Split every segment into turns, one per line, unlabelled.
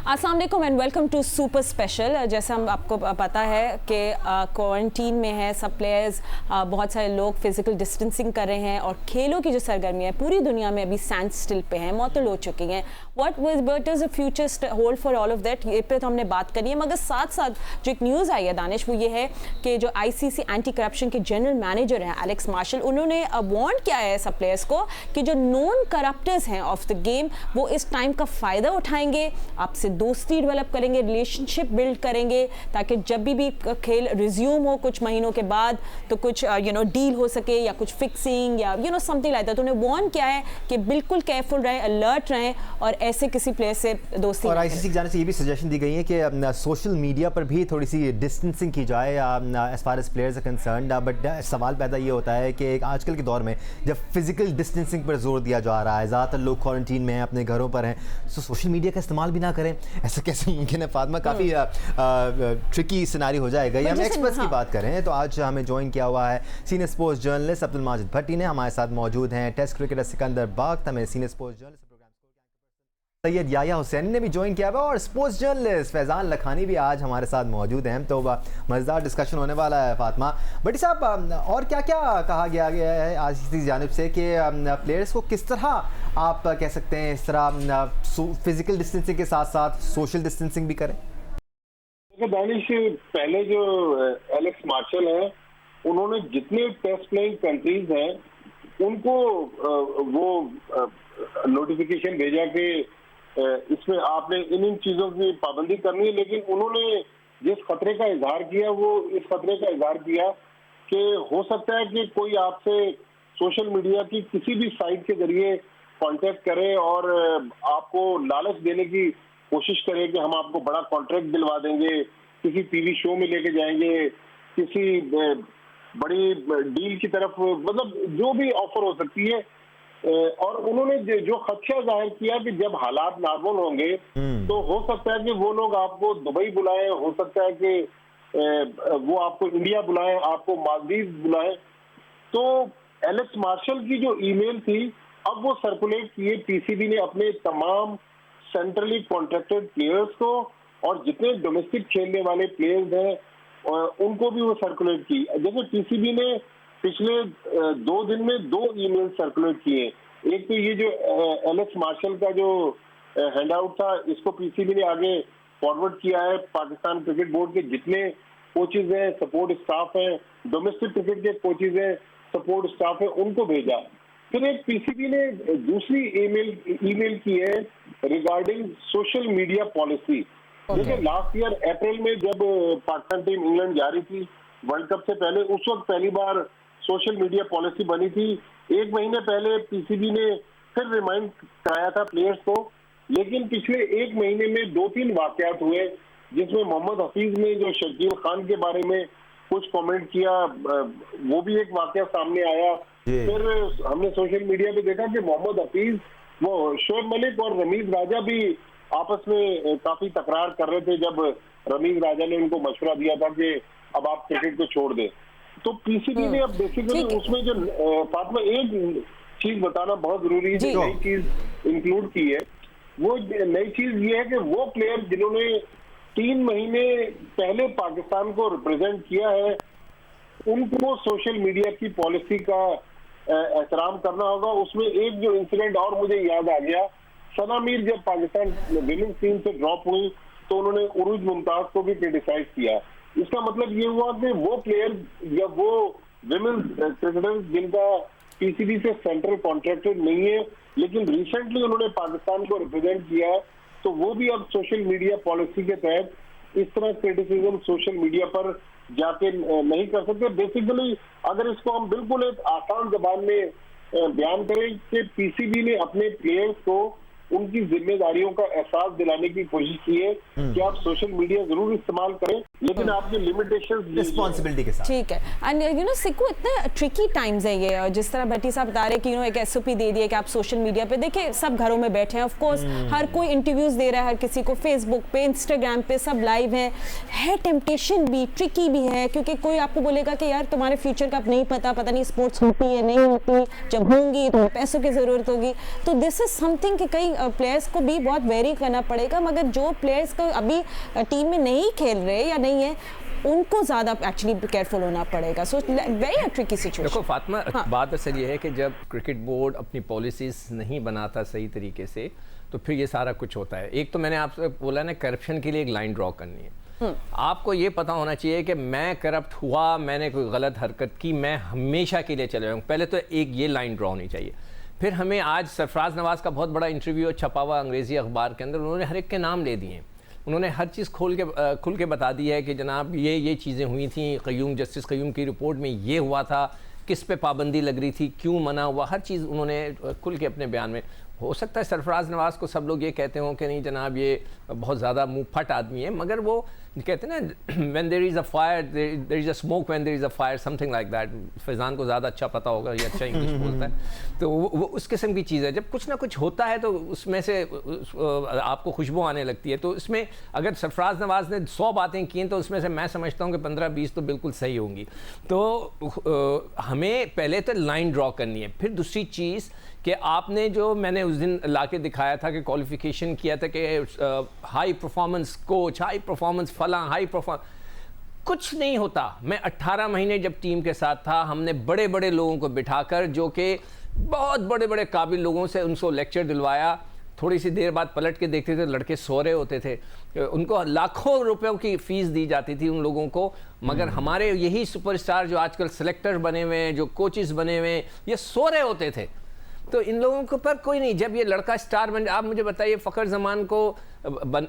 अस्सलाम वालेकुम and welcome to super special. जैसे हम आपको पता है कि क्वारंटीन में है सब प्लेयर्स, बहुत सारे लोग फिजिकल डिस्टेंसिंग कर रहे हैं और खेलों की जो सरगर्मी है पूरी दुनिया में अभी स्टैंड स्टिल पे हैं, मौतल हो चुकी हैं। What is the future hold for all of that, ये पे तो हमने बात करी है, मगर साथ साथ जो एक न्यूज़ आई है दानिश, वो ये है कि जो ICC एंटी करप्शन के जनरल मैनेजर हैं एलेक्स मार्शल, उन्होंने वार्न किया है सब प्लेयर्स को कि जो नॉन करप्टर्स हैं ऑफ द गेम वो इस टाइम का फ़ायदा उठाएंगे, आपसे दोस्ती डेवलप करेंगे, रिलेशनशिप बिल्ड करेंगे, ताकि जब भी खेल रिज्यूम हो कुछ महीनों के बाद तो कुछ डील हो सके या कुछ फिक्सिंग या समथिंग लाइक दैट। तो उन्हें वार्न किया है कि बिल्कुल केयरफुल रहें, अलर्ट रहें और ऐसे किसी प्लेयर से दोस्ती।
और ICC की जाने से ये भी सजेशन दी गई है कि सोशल मीडिया पर भी थोड़ी सी डिस्टेंसिंग की जाए as far as players are concerned. But सवाल पैदा ये होता है कि आजकल के दौर में जब फिजिकल डिस्टेंसिंग पर जोर दिया जा रहा है, ज़्यादातर लोग क्वारंटीन में हैं, अपने घरों पर हैं, तो सोशल मीडिया का इस्तेमाल भी ना करें, ऐसा कैसे मुमकिन है? फातिमा, काफ़ी ट्रिकी सिनारी हो जाएगा। ये हम एक्सपर्ट्स की बात करें तो आज हमें ज्वाइन किया हुआ है senior sports journalist Abdul Majid Bhatti ने, हमारे साथ मौजूद हैं टेस्ट क्रिकेटर सिकंदर बाख्त, हमें senior sports journalist Syed Yahya Hussain ने भी ज्वाइन किया हुआ और स्पोर्ट्स जर्नलिस्ट फैज़ान लखानी भी आज हमारे साथ मौजूद हैं। तो मज़ेदार डिस्कशन होने वाला है। फातिमा भट्टी साहब, और क्या क्या कहा गया है आज की जानिब से कि प्लेयर्स को किस तरह आप कह सकते हैं इस तरह फिजिकल डिस्टेंसिंग के साथ साथ सोशल डिस्टेंसिंग भी करें?
दानिश, पहले जो एलेक्स मार्शल हैं उन्होंने जितने टेस्ट प्लेइंग कंट्रीज हैं उनको वो नोटिफिकेशन भेजा कि इसमें आपने इन चीजों की पाबंदी करनी है, लेकिन उन्होंने जिस खतरे का इजहार किया वो इस खतरे का इजहार किया कि हो सकता है कि कोई आपसे सोशल मीडिया की किसी भी साइट के जरिए कांटेक्ट करे और आपको लालच देने की कोशिश करे कि हम आपको बड़ा कॉन्ट्रैक्ट दिलवा देंगे, किसी टीवी शो में लेके जाएंगे, किसी बड़ी डील की तरफ, मतलब जो भी ऑफर हो सकती है। और उन्होंने जो खदशा जाहिर किया कि जब हालात नॉर्मल होंगे तो हो सकता है कि वो लोग आपको दुबई बुलाएं, हो सकता है कि वो आपको इंडिया बुलाएं, आपको मालदीव बुलाएं। तो एलेक्स मार्शल की जो ईमेल थी अब वो सर्कुलेट किए PCB ने अपने तमाम सेंट्रली कॉन्ट्रैक्टेड प्लेयर्स को, और जितने डोमेस्टिक खेलने वाले प्लेयर्स हैं उनको भी वो सर्कुलेट की। जैसे PCB ने पिछले 2 दिन में 2 ईमेल सर्कुलेट किए। एक तो ये जो एलेक्स मार्शल का जो हैंडआउट था इसको PCB ने आगे फॉरवर्ड किया है, पाकिस्तान क्रिकेट बोर्ड के जितने कोचेज हैं, सपोर्ट स्टाफ हैं, डोमेस्टिक क्रिकेट के कोचेज हैं, सपोर्ट स्टाफ है, उनको भेजा। फिर एक PCB ने दूसरी ईमेल की है रिगार्डिंग सोशल मीडिया पॉलिसी। देखिए, लास्ट ईयर अप्रैल में जब पाकिस्तान टीम इंग्लैंड जा रही थी वर्ल्ड कप से पहले, उस वक्त पहली बार सोशल मीडिया पॉलिसी बनी थी। 1 महीने पहले PCB ने फिर रिमाइंड कराया था प्लेयर्स को, लेकिन पिछले 1 महीने में 2-3 वाकयात हुए जिसमें मोहम्मद हफीज ने जो शकील खान के बारे में कुछ कमेंट किया, वो भी एक वाकया सामने आया। फिर हमने सोशल मीडिया पे देखा कि मोहम्मद हफीज, वो शोएब मलिक और रमीज राजा भी आपस में काफी तकरार कर रहे थे जब रमीज राजा ने उनको मशवरा दिया था कि अब आप क्रिकेट को छोड़ दें। तो PCB ने अब बेसिकली उसमें जो फातिमा एक चीज बताना बहुत जरूरी है, जो नई चीज इंक्लूड की है, वो नई चीज ये है कि वो प्लेयर जिन्होंने 3 महीने पहले पाकिस्तान को रिप्रेजेंट किया है उनको सोशल मीडिया की पॉलिसी का एहतराम करना होगा। उसमें एक जो इंसिडेंट और मुझे याद आ गया, सना मीर जब पाकिस्तान विमेंस टीम से ड्रॉप हुई तो उन्होंने उरूज मुमताज को भी क्रिटिसाइज किया। इसका मतलब ये हुआ कि वो प्लेयर या वो विमेंस क्रिकेटर्स जिनका PCB से सेंट्रल कॉन्ट्रैक्टेड नहीं है लेकिन रिसेंटली उन्होंने पाकिस्तान को रिप्रेजेंट किया है, तो वो भी अब सोशल मीडिया पॉलिसी के तहत इस तरह क्रिटिसिज्म सोशल मीडिया पर जाके नहीं कर सकते। बेसिकली अगर इसको हम बिल्कुल एक आसान जबान में बयान करें कि PCB ने अपने प्लेयर्स को उनकी जिम्मेदारियों का एहसास दिलाने की कोशिश की है कि आप सोशल मीडिया जरूर इस्तेमाल करें, लेकिन आपकी लिमिटेशंस
रिस्पॉन्सिबिलिटी के साथ।
ठीक है। एंड सिक्कू इतने ट्रिकी टाइम्स है ये, जिस तरह भट्टी साहब बता रहे कि एक SOP दे दिया कि आप सोशल मीडिया पे देखिए, सब घरों में बैठे हैं, ऑफ कोर्स हर कोई इंटरव्यूज दे रहा है, हर किसी को फेसबुक पे, इंस्टाग्राम पे सब लाइव है टेम्पटेशन भी ट्रिकी भी है, क्योंकि कोई आपको बोलेगा कि यार तुम्हारे फ्यूचर का नहीं पता नहीं स्पोर्ट्स होती है नहीं होती, जब होंगी तो पैसों की जरूरत होगी। तो दिस इज समथिंग कि कहीं प्लेयर्स को भी बहुत वेरी करना पड़ेगा, मगर जो प्लेयर्स को अभी टीम में नहीं खेल रहे या नहीं है उनको ज़्यादा एक्चुअली केयरफुल होना पड़ेगा। So very tricky situation.
देखो फातिमा, बात असल ये है कि जब क्रिकेट बोर्ड अपनी पॉलिसीज़ नहीं बनाता सही तरीके से तो फिर ये सारा कुछ होता है। एक तो मैंने आपसे बोला ना, करप्शन के लिए एक लाइन ड्रॉ करनी है। आपको ये पता होना चाहिए कि मैं करप्ट हुआ, मैंने कोई गलत हरकत की, मैं हमेशा के लिए चले जाऊँ, पहले तो एक ये लाइन ड्रॉ होनी चाहिए। फिर हमें आज सरफराज नवाज़ का बहुत बड़ा इंटरव्यू छपा हुआ अंग्रेज़ी अखबार के अंदर, उन्होंने हर एक के नाम ले दिए, उन्होंने हर चीज़ खुल के बता दी है कि जनाब ये चीज़ें हुई थी, क़य्यूम जस्टिस क़य्यूम की रिपोर्ट में ये हुआ था, किस पे पाबंदी लग रही थी, क्यों मना हुआ, हर चीज़ उन्होंने खुल के अपने बयान में। हो सकता है सरफराज नवाज़ को सब लोग ये कहते हों कि नहीं जनाब ये बहुत ज़्यादा मुँह फट आदमी है, मगर वो कहते हैं ना when there is a fire there is a smoke, when there is a fire, something like that। Faizan को ज़्यादा अच्छा पता होगा, ये अच्छा इंग्लिश बोलता है। तो वो उस किस्म की चीज़ है, जब कुछ ना कुछ होता है तो उसमें से आपको खुशबू आने लगती है। तो इसमें अगर सरफराज नवाज़ ने 100 बातें की तो उसमें से मैं समझता हूँ कि 15-20 तो बिल्कुल सही होंगी। तो हमें पहले तो लाइन ड्रॉ करनी है। फिर दूसरी चीज़ कि आपने जो मैंने उस दिन लाके दिखाया था कि क्वालिफिकेशन किया था कि high performance coach, high performance फला, हाई परफॉर्म, कुछ नहीं होता। मैं 18 महीने जब टीम के साथ था, हमने बड़े बड़े लोगों को बिठाकर, जो कि बहुत बड़े बड़े काबिल लोगों से, उनको लेक्चर दिलवाया, थोड़ी सी देर बाद पलट के देखते थे लड़के सो रहे होते थे, उनको लाखों रुपयों की फ़ीस दी जाती थी उन लोगों को। मगर हमारे यही सुपरस्टार जो आजकल सेलेक्टर बने हुए हैं, जो कोचेस बने हुए हैं, ये सो रहे होते थे। तो इन लोगों के ऊपर कोई नहीं। जब ये लड़का स्टार बन, आप मुझे बताइए, फ़खर ज़मान को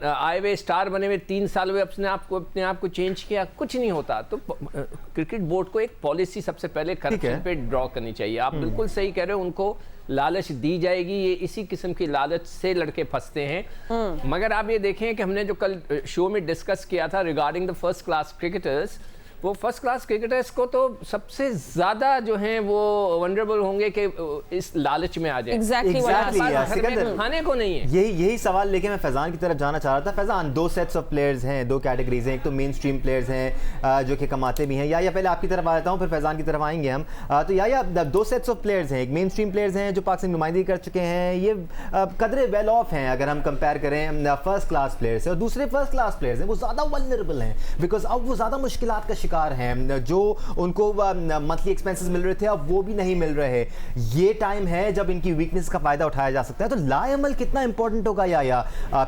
आए हुए स्टार बने हुए 3 साल हुए, अपने आप को चेंज किया, कुछ नहीं होता। तो क्रिकेट बोर्ड को एक पॉलिसी सबसे पहले करप्शन पे ड्रॉ करनी चाहिए। आप बिल्कुल सही कह रहे हो, उनको लालच दी जाएगी, ये इसी किस्म की लालच से लड़के फंसते हैं। मगर आप ये देखें कि हमने जो कल शो में डिस्कस किया था regarding the first class cricketers, वो फर्स्ट क्लास क्रिकेटर्स को तो सबसे ज़्यादा जो हैं वो वनरेबल होंगे कि इस लालच में आ जाए।
Exactly,
खाने को नहीं है।
यही सवाल लेके मैं फैज़ान की तरफ जाना चाह रहा था। फैज़ान, 2 सेट्स ऑफ प्लेयर्स हैं, 2 कैटेगरीज हैं। एक तो मेन स्ट्रीम प्लेयर्स हैं जो कि कमाते भी हैं, या पहले आपकी तरफ आ जाता हूँ, फिर फैज़ान की तरफ आएंगे हम। तो या 2 सेट्स ऑफ प्लेयर्स हैं। एक मेन स्ट्रीम प्लेयर्स हैं जो पाकिस्तान नुमाइंदगी कर चुके हैं, ये कदरे वेल ऑफ हैं अगर हम कंपेयर करें फर्स्ट क्लास प्लेयर से, और दूसरे फर्स्ट क्लास प्लेयर्स हैं वो ज़्यादा वल्नरेबल हैं, बिकॉज अब वो ज़्यादा मुश्किलात का शिकार हैं। जो उनको मंथली एक्सपेंसेस मिल रहे थे अब वो भी नहीं मिल रहे। ये टाइम है जब इनकी वीकनेस का फायदा उठाया जा सकता है। तो लाएमल कितना इंपॉर्टेंट होगा या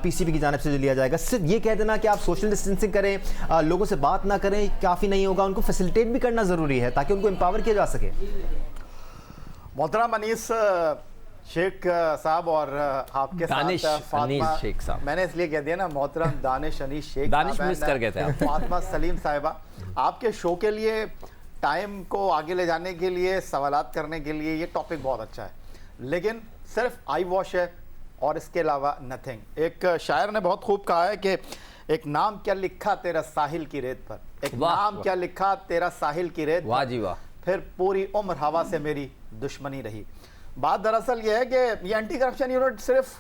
पीसीबी की जानिब से जो लिया जाएगा, सिर्फ ये कह देना कि आप सोशल डिस्टेंसिंग करें, लोगों से बात ना करें, काफ़ी नहीं होगा। उनको फैसिलिटेट भी करना ज़रूरी है ताकि उनको एम्पावर किया जा सके।
मोहतरम अनीस शेख साहब और आपके साथ फातिमा
शेख साहब,
मैंने इसलिए कह दिया ना मोहतरम दानिश अनीस शेख,
दानिश मिस कर गए थे।
फातिमा सलीम साहिबा, आपके शो के लिए टाइम को आगे ले जाने के लिए, सवालात करने के लिए ये टॉपिक बहुत अच्छा है, लेकिन सिर्फ आई वॉश है और इसके अलावा नथिंग। एक शायर ने बहुत खूब कहा है कि एक नाम क्या लिखा तेरा साहिल की रेत पर, एक नाम क्या लिखा तेरा साहिल की रेत,
वाह जी वाह,
फिर पूरी उम्र हवा से मेरी दुश्मनी रही। बात दरअसल ये है कि ये एंटी करप्शन यूनिट सिर्फ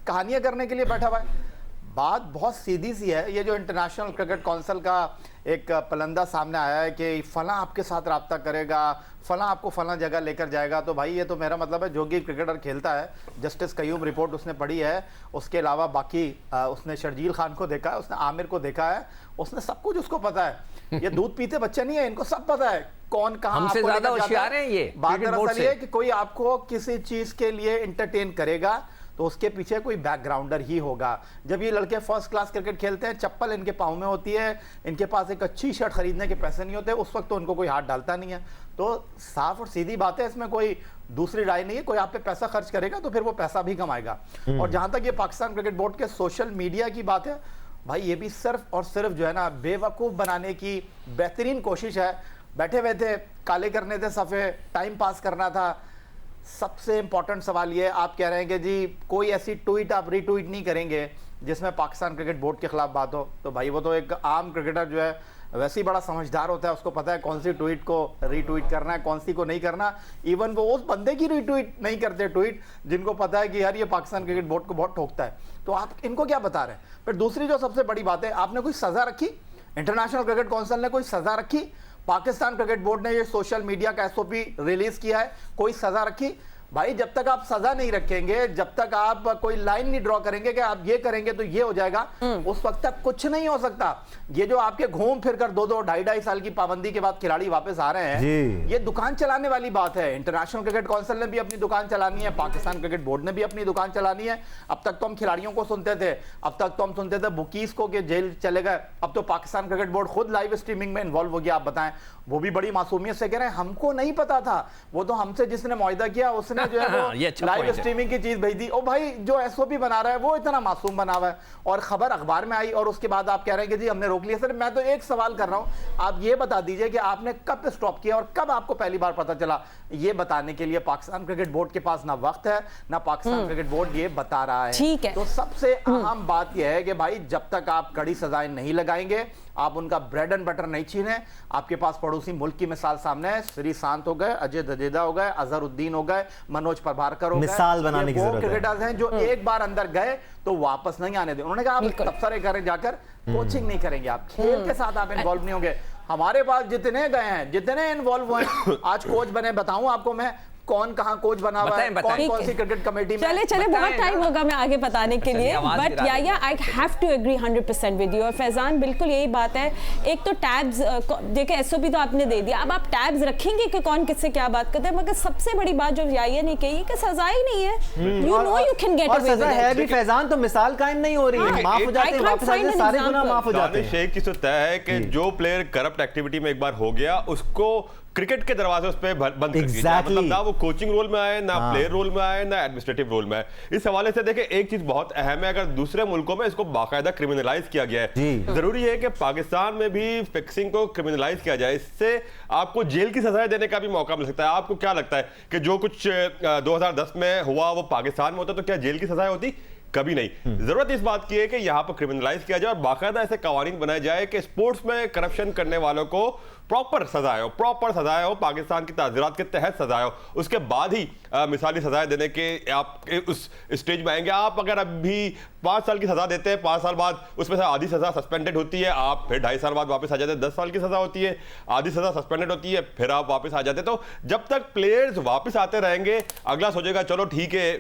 कहानियां करने के लिए बैठा हुआ है। बात बहुत सीधी सी है। ये जो इंटरनेशनल क्रिकेट काउंसिल का एक पलंदा सामने आया है कि फलां आपके साथ रब्ता करेगा, फलां आपको फलां जगह लेकर जाएगा, तो भाई ये तो मेरा मतलब है जो कि क्रिकेटर खेलता है, जस्टिस क़य्यूम रिपोर्ट उसने पढ़ी है, उसके अलावा बाकी उसने शर्जील खान को देखा है, उसने आमिर को देखा है, उसने सब कुछ उसको पता है। ये दूध पीते बच्चे नहीं है, इनको सब पता है कौन कहाँ
हमसे ज्यादा होशियार हैं ये।
बात दरअसल ये है कि कोई आपको किसी चीज के लिए इंटरटेन करेगा तो उसके पीछे कोई बैकग्राउंडर ही होगा। जब ये लड़के फर्स्ट क्लास क्रिकेट खेलते हैं, चप्पल इनके पाँव में होती है, इनके पास एक अच्छी शर्ट खरीदने के पैसे नहीं होते, उस वक्त तो उनको कोई हाथ डालता नहीं है। तो साफ और सीधी बात है, इसमें कोई दूसरी राय नहीं है। कोई आप पे पैसा खर्च करेगा तो फिर वो पैसा भी कमाएगा। और जहां तक ये पाकिस्तान क्रिकेट बोर्ड के सोशल मीडिया की बात है, भाई ये भी सिर्फ और सिर्फ जो है ना बेवकूफ़ बनाने की बेहतरीन कोशिश है। बैठे बैठे काले करने थे सफ़े, टाइम पास करना था। सबसे इंपॉर्टेंट सवाल ये, आप कह रहे हैं कि जी कोई ऐसी ट्वीट आप रीट्वीट नहीं करेंगे जिसमें पाकिस्तान क्रिकेट बोर्ड के खिलाफ बात हो, तो भाई वो तो एक आम क्रिकेटर जो है वैसे ही बड़ा समझदार होता है, उसको पता है कौन सी ट्वीट को रीट्वीट करना है, कौन सी को नहीं करना। इवन वो उस बंदे की रीट्वीट नहीं करते ट्वीट जिनको पता है कि यार ये पाकिस्तान क्रिकेट बोर्ड को बहुत ठोकता है। तो आप इनको क्या बता रहे हैं? फिर दूसरी जो सबसे बड़ी बात है, आपने कोई सज़ा रखी? इंटरनेशनल क्रिकेट काउंसिल ने कोई सज़ा रखी? पाकिस्तान क्रिकेट बोर्ड ने ये सोशल मीडिया का SOP रिलीज किया है, कोई सज़ा रखी? भाई जब तक आप सजा नहीं रखेंगे, जब तक आप कोई लाइन नहीं ड्रॉ करेंगे कि आप ये करेंगे तो ये हो जाएगा, उस वक्त तक कुछ नहीं हो सकता। ये जो आपके घूम फिर कर 2-2, 2.5 साल की पाबंदी के बाद खिलाड़ी वापस आ रहे हैं, ये दुकान चलाने वाली बात है। इंटरनेशनल क्रिकेट काउंसिल ने भी अपनी दुकान चलानी है, पाकिस्तान क्रिकेट बोर्ड ने भी अपनी दुकान चलानी है। अब तक तो हम खिलाड़ियों को सुनते थे, अब तक तो हम सुनते थे बुकीज को कि जेल चले गए, अब तो पाकिस्तान क्रिकेट बोर्ड खुद लाइव स्ट्रीमिंग में इन्वॉल्व हो गया। आप बताएं, वो भी बड़ी मासूमियत से कह रहे हैं हमको नहीं पता था, वो तो हमसे जिसने मुआहदा किया उसने जो है वो लाइव स्ट्रीमिंग की चीज भेज दी। ओ भाई जो एसओपी बना रहा है वो इतना मासूम बना हुआ है, और खबर अखबार में आई और उसके बाद आप कह रहे हैं कि जी हमने रोक लिया। सर मैं तो एक सवाल कर रहा हूं, आप ये बता दीजिए कि आपने कब स्टॉप किया और कब आपको पहली बार पता चला। ये बताने के लिए पाकिस्तान क्रिकेट बोर्ड के पास ना वक्त है ना पाकिस्तान क्रिकेट बोर्ड ये बता रहा है।
ठीक है,
तो सबसे अहम बात यह है कि भाई जब तक आप कड़ी सजाएं नहीं लगाएंगे, आप उनका ब्रेड एंड बटर नहीं छीने। आपके पास पड़ोसी मुल्क की मिसाल सामने है, श्रीशांत हो गए, अजय दजेदा हो गए, अजहरुद्दीन हो गए, मनोज प्रभाकर हो गए,
मिसाल बनाने की जरूरत है।
क्रिकेटर्स हैं जो एक बार अंदर गए तो वापस नहीं आने दें। उन्होंने कहा आप तबसरे करें, जाकर कोचिंग नहीं करेंगे, आप खेल के साथ आप इन्वॉल्व नहीं होंगे। हमारे पास जितने गए हैं, जितने इन्वॉल्व हुए हैं, आज कोच बने, बताऊं आपको मैं कौन कहां कोच बना हुआ है, कौन सी क्रिकेट कमेटी में।
चले बहुत टाइम होगा मैं आगे बताने के लिए, बट या I have to agree 100% with you. और फैजान बिल्कुल यही बात है। एक तो टैब्स देखिए, एसओपी तो आपने दे दिया, अब आप टैब्स रखेंगे कि कौन किससे क्या बात करते हैं, मगर सबसे बड़ी बात जो याया ने कही कि सजा ही नहीं है। You know you can get away with
है भी फैजान, तो मिसाल कायम नहीं हो रही है, माफ हो जाते हैं, वापस आ जाते हैं, सारे गुनाह माफ हो जाते हैं।
शेख चीज तो तय है कि जो प्लेयर करप्ट एक्टिविटी में एक बार हो गया उसको क्रिकेट के दरवाजे उस पे बंद कर दिया। मतलब ना वो कोचिंग रोल में आए, ना प्लेयर रोल में आए, ना एडमिनिस्ट्रेटिव रोल में आए। इस हवाले से देखिए एक चीज बहुत अहम है, अगर दूसरे मुल्कों में इसको बाकायदा क्रिमिनलाइज किया गया है, जरूरी है कि पाकिस्तान में भी फिक्सिंग को क्रिमिनलाइज किया जाए। इससे आपको जेल की सजाएं देने का भी मौका मिल सकता है। आपको क्या लगता है कि जो कुछ 2010 में हुआ वो पाकिस्तान में होता तो क्या जेल की सजाएं होती? कभी नहीं। जरूरत इस बात की है कि यहां पर क्रिमिनलाइज किया जाए और बाकायदा ऐसे कवानीन बनाए जाए कि स्पोर्ट्स में करप्शन करने वालों को प्रॉपर सजाएं हो, पाकिस्तान की ताज़ीरात के तहत सजाएं हो, उसके बाद ही मिसाली सजाएं देने के आप उस स्टेज में आएंगे। आप अगर अभी 5 साल की सजा देते हैं, 5 साल बाद उसमें से आधी सजा सस्पेंडेड होती है, आप फिर 2.5 साल बाद वापस आ जाते हैं, 10 साल की सजा होती है, आधी सजा सस्पेंडेड होती है, फिर आप वापस आ जाते हैं। तो जब तक प्लेयर्स वापस आते रहेंगे, अगला सोचेगा चलो ठीक है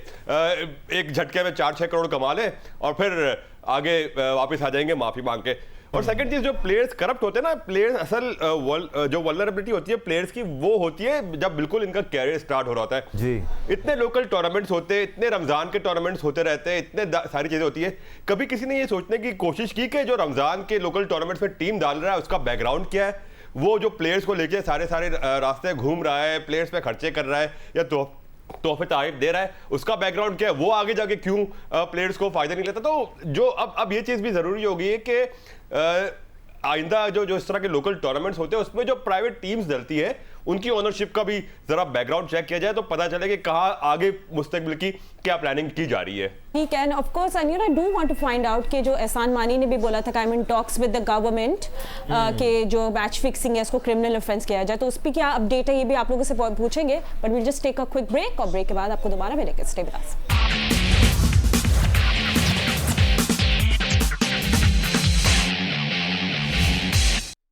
एक झटके में 4-6 करोड़ कमा ले और फिर आगे वापस आ जाएंगे माफी मांग के। और सेकंड चीज, जो प्लेयर्स करप्ट होते हैं ना, प्लेयर्स असल जो वल्नरेबिलिटी होती है प्लेयर्स की वो होती है जब बिल्कुल इनका कैरियर स्टार्ट हो रहा होता है जी। इतने लोकल टूर्नामेंट्स होते हैं, इतने रमजान के टूर्नामेंट्स होते रहते हैं, इतने सारी चीजें होती है। कभी किसी ने ये सोचने की कोशिश की कि जो रमजान के लोकल टूर्नामेंट्स में टीम डाल रहा है उसका बैकग्राउंड क्या है? वो जो प्लेयर्स को लेके सारे रास्ते घूम रहा है, प्लेयर्स पे खर्चे कर रहा है या तोहफे तारीफ दे रहा है, उसका बैकग्राउंड क्या है? वो आगे जाके क्यों प्लेयर्स को फायदा नहीं लेता? तो जो अब ये चीज भी जरूरी होगी है कि आइंदा जो इस तरह के लोकल टूर्नामेंट्स होते हैं उसमें जो प्राइवेट टीम्स डलती है उनकी ओनरशिप का भी जरा बैकग्राउंड चेक किया जाए तो पता चले कि कहाँ आगे मुस्तकबिल की क्या प्लानिंग की जा रही है।
ठीक है, of course and you know I do want to find out कि जो एहसान मानी ने भी बोला था कि I am in talks with the government कि जो मैच फिक्सिंग है इसको क्रिमिनल ऑफेंस किया जाए, तो उस पर क्या अपडेट है ये भी आप लोगों से पूछेंगे, but will just take a quick break और ब्रेक के बाद आपको दोबारा मिलेंगे। Stay with us.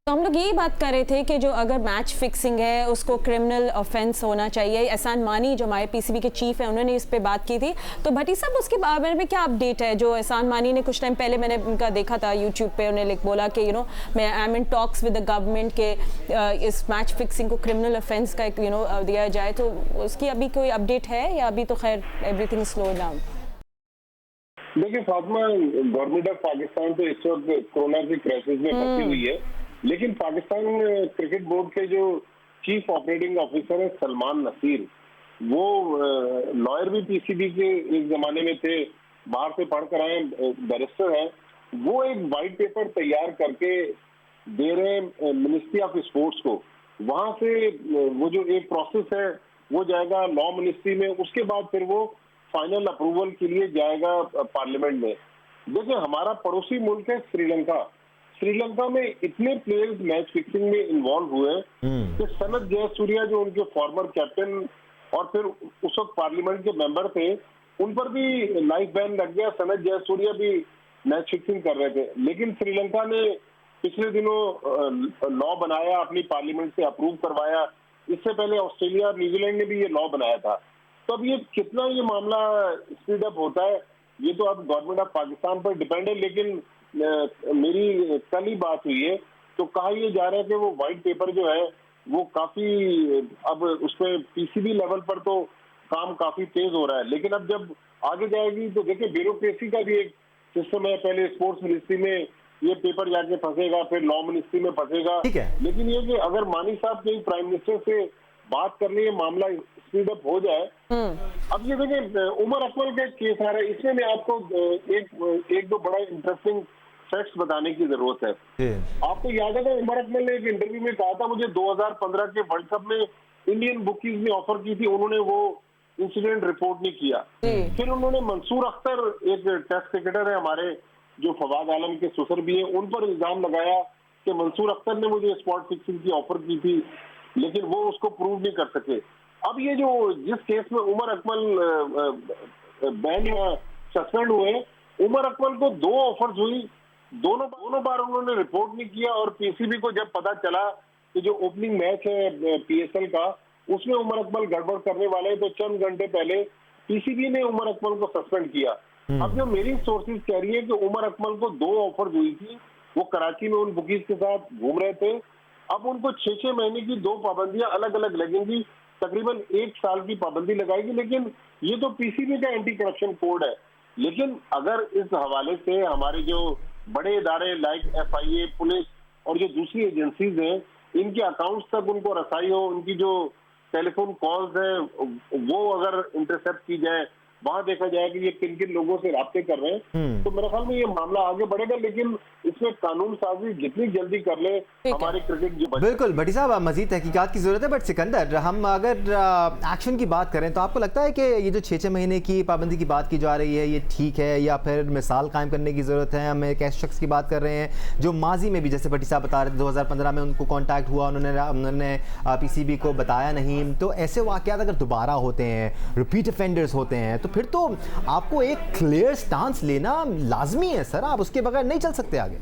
तो हम लोग यही बात कर रहे थे कि जो अगर मैच फिक्सिंग है उसको क्रिमिनल ऑफेंस होना चाहिए। एहसान मानी जो हमारे पीसीबी के चीफ हैं उन्होंने इस पे बात की थी, तो भट्टी साहब उसके बारे में क्या अपडेट है? जो एहसान मानी ने कुछ टाइम पहले मैंने उनका देखा था यूट्यूब पे, उन्हें बोला कि यू नो मैं आई am in talks with the government के इस मैच फिक्सिंग को क्रिमिनल ऑफेंस का एक दिया जाए, तो उसकी अभी कोई अपडेट है या अभी तो खैर एवरीथिंग स्लो डाउन?
देखिए फातिमा, गवर्नमेंट ऑफ पाकिस्तान तो इस वक्त कोरोना की क्राइसिस में फंसी हुई है, लेकिन पाकिस्तान क्रिकेट बोर्ड के जो चीफ ऑपरेटिंग ऑफिसर है सलमान नसीर, वो लॉयर भी पीसीबी के एक जमाने में थे, बाहर से पढ़ कर आए, बैरिस्टर हैं। वो एक वाइट पेपर तैयार करके दे रहे हैं मिनिस्ट्री ऑफ स्पोर्ट्स को। वहां से वो जो एक प्रोसेस है वो जाएगा लॉ मिनिस्ट्री में, उसके बाद फिर वो फाइनल अप्रूवल के लिए जाएगा पार्लियामेंट में। देखिए हमारा पड़ोसी मुल्क है श्रीलंका में इतने प्लेयर्स मैच फिक्सिंग में इन्वॉल्व हुए कि सनत जयसूर्या जो उनके फॉर्मर कैप्टन और फिर उस वक्त पार्लियामेंट के मेंबर थे, उन पर भी लाइफ बैन लग गया। सनत जयसूर्या भी मैच फिक्सिंग कर रहे थे, लेकिन श्रीलंका ने पिछले दिनों लॉ बनाया, अपनी पार्लियामेंट से अप्रूव करवाया। इससे पहले ऑस्ट्रेलिया और न्यूजीलैंड ने भी ये लॉ बनाया था। तो अब ये कितना ये मामला स्पीड अप होता है ये तो अब गवर्नमेंट ऑफ पाकिस्तान पर डिपेंड है। लेकिन मेरी कल ही बात हुई है तो कहा यह जा रहा है कि वो व्हाइट पेपर जो है वो काफी अब उसमें पीसीबी लेवल पर तो काम काफी तेज हो रहा है। लेकिन अब जब आगे जाएगी तो देखिए ब्यूरोक्रेसी का भी एक सिस्टम है। पहले स्पोर्ट्स मिनिस्ट्री में ये पेपर जाके फंसेगा, फिर लॉ मिनिस्ट्री में फंसेगा। लेकिन ये कि अगर मानी साहब के प्राइम मिनिस्टर से बात कर ले, ये मामला स्पीड अप हो जाए। अब ये देखिए उमर अकमल का केस आ रहा है, इसमें मैं आपको एक दो बड़ा इंटरेस्टिंग फैक्ट्स बताने की जरूरत है। आपको याद है उमर अकमल ने एक इंटरव्यू में कहा था मुझे 2015 के वर्ल्ड कप में इंडियन बुकीज ने ऑफर की थी, उन्होंने वो इंसिडेंट रिपोर्ट नहीं किया। फिर उन्होंने मंसूर अख्तर, एक टेस्ट क्रिकेटर है हमारे जो फवाद आलम के ससुर भी है, उन पर इल्जाम लगाया कि मंसूर अख्तर ने मुझे स्पॉट फिक्सिंग की ऑफर की थी, लेकिन वो उसको प्रूव नहीं कर सके। अब ये जो जिस केस में उमर अकमल बैन या सस्पेंड हुए, उमर अकमल को 2 ऑफर्स हुई, दोनों बार उन्होंने रिपोर्ट नहीं किया। और पीसीबी को जब पता चला कि जो ओपनिंग मैच है पीएसएल का उसमें उमर अकमल गड़बड़ करने वाले हैं, तो चंद घंटे पहले पीसीबी ने उमर अकमल को सस्पेंड किया। अब जो मेरी सोर्सेज कह रही है कि उमर अकमल को 2 ऑफर्स हुई थी, वो कराची में उन बुकीज के साथ घूम रहे थे। अब उनको 6-6 महीने की 2 पाबंदियां अलग अलग लगेंगी, तकरीबन 1 साल की पाबंदी लगाएगी। लेकिन ये तो पीसीबी का एंटी करप्शन कोड है। लेकिन अगर इस हवाले से हमारे जो बड़े इदारे लाइक FIA, पुलिस और जो दूसरी एजेंसीज हैं, इनके अकाउंट्स तक उनको रसाई हो, उनकी जो टेलीफोन कॉल्स हैं वो अगर इंटरसेप्ट की जाए, वहां देखा जाए कि ये किन किन लोगों से राब्ते कर रहे हैं, तो मेरे ख्याल में ये मामला आगे बढ़ेगा। लेकिन इसमें कानून साजी जितनी जल्दी कर ले हमारे क्रिकेट जो
बिल्कुल। भट्टी साहब मजीद तहकीकात की जरूरत है। बट सिकंदर, हम अगर एक्शन की बात करें तो आपको लगता है कि ये जो 6-6 महीने की पाबंदी की बात की जा रही है ये ठीक है, या फिर मिसाल कायम करने की जरूरत है? हम एक ऐसे शख्स की बात कर रहे हैं जो माजी में भी, जैसे भट्टी साहब बता रहे थे, 2015 में उनको कॉन्टैक्ट हुआ, उन्होंने पीसीबी को बताया नहीं। तो ऐसे वाकयात अगर दोबारा होते हैं, रिपीट ऑफेंडर्स होते हैं, तो फिर तो आपको एक क्लियर स्टांस लेना लाजमी है सर, आप उसके बगैर नहीं चल सकते आगे।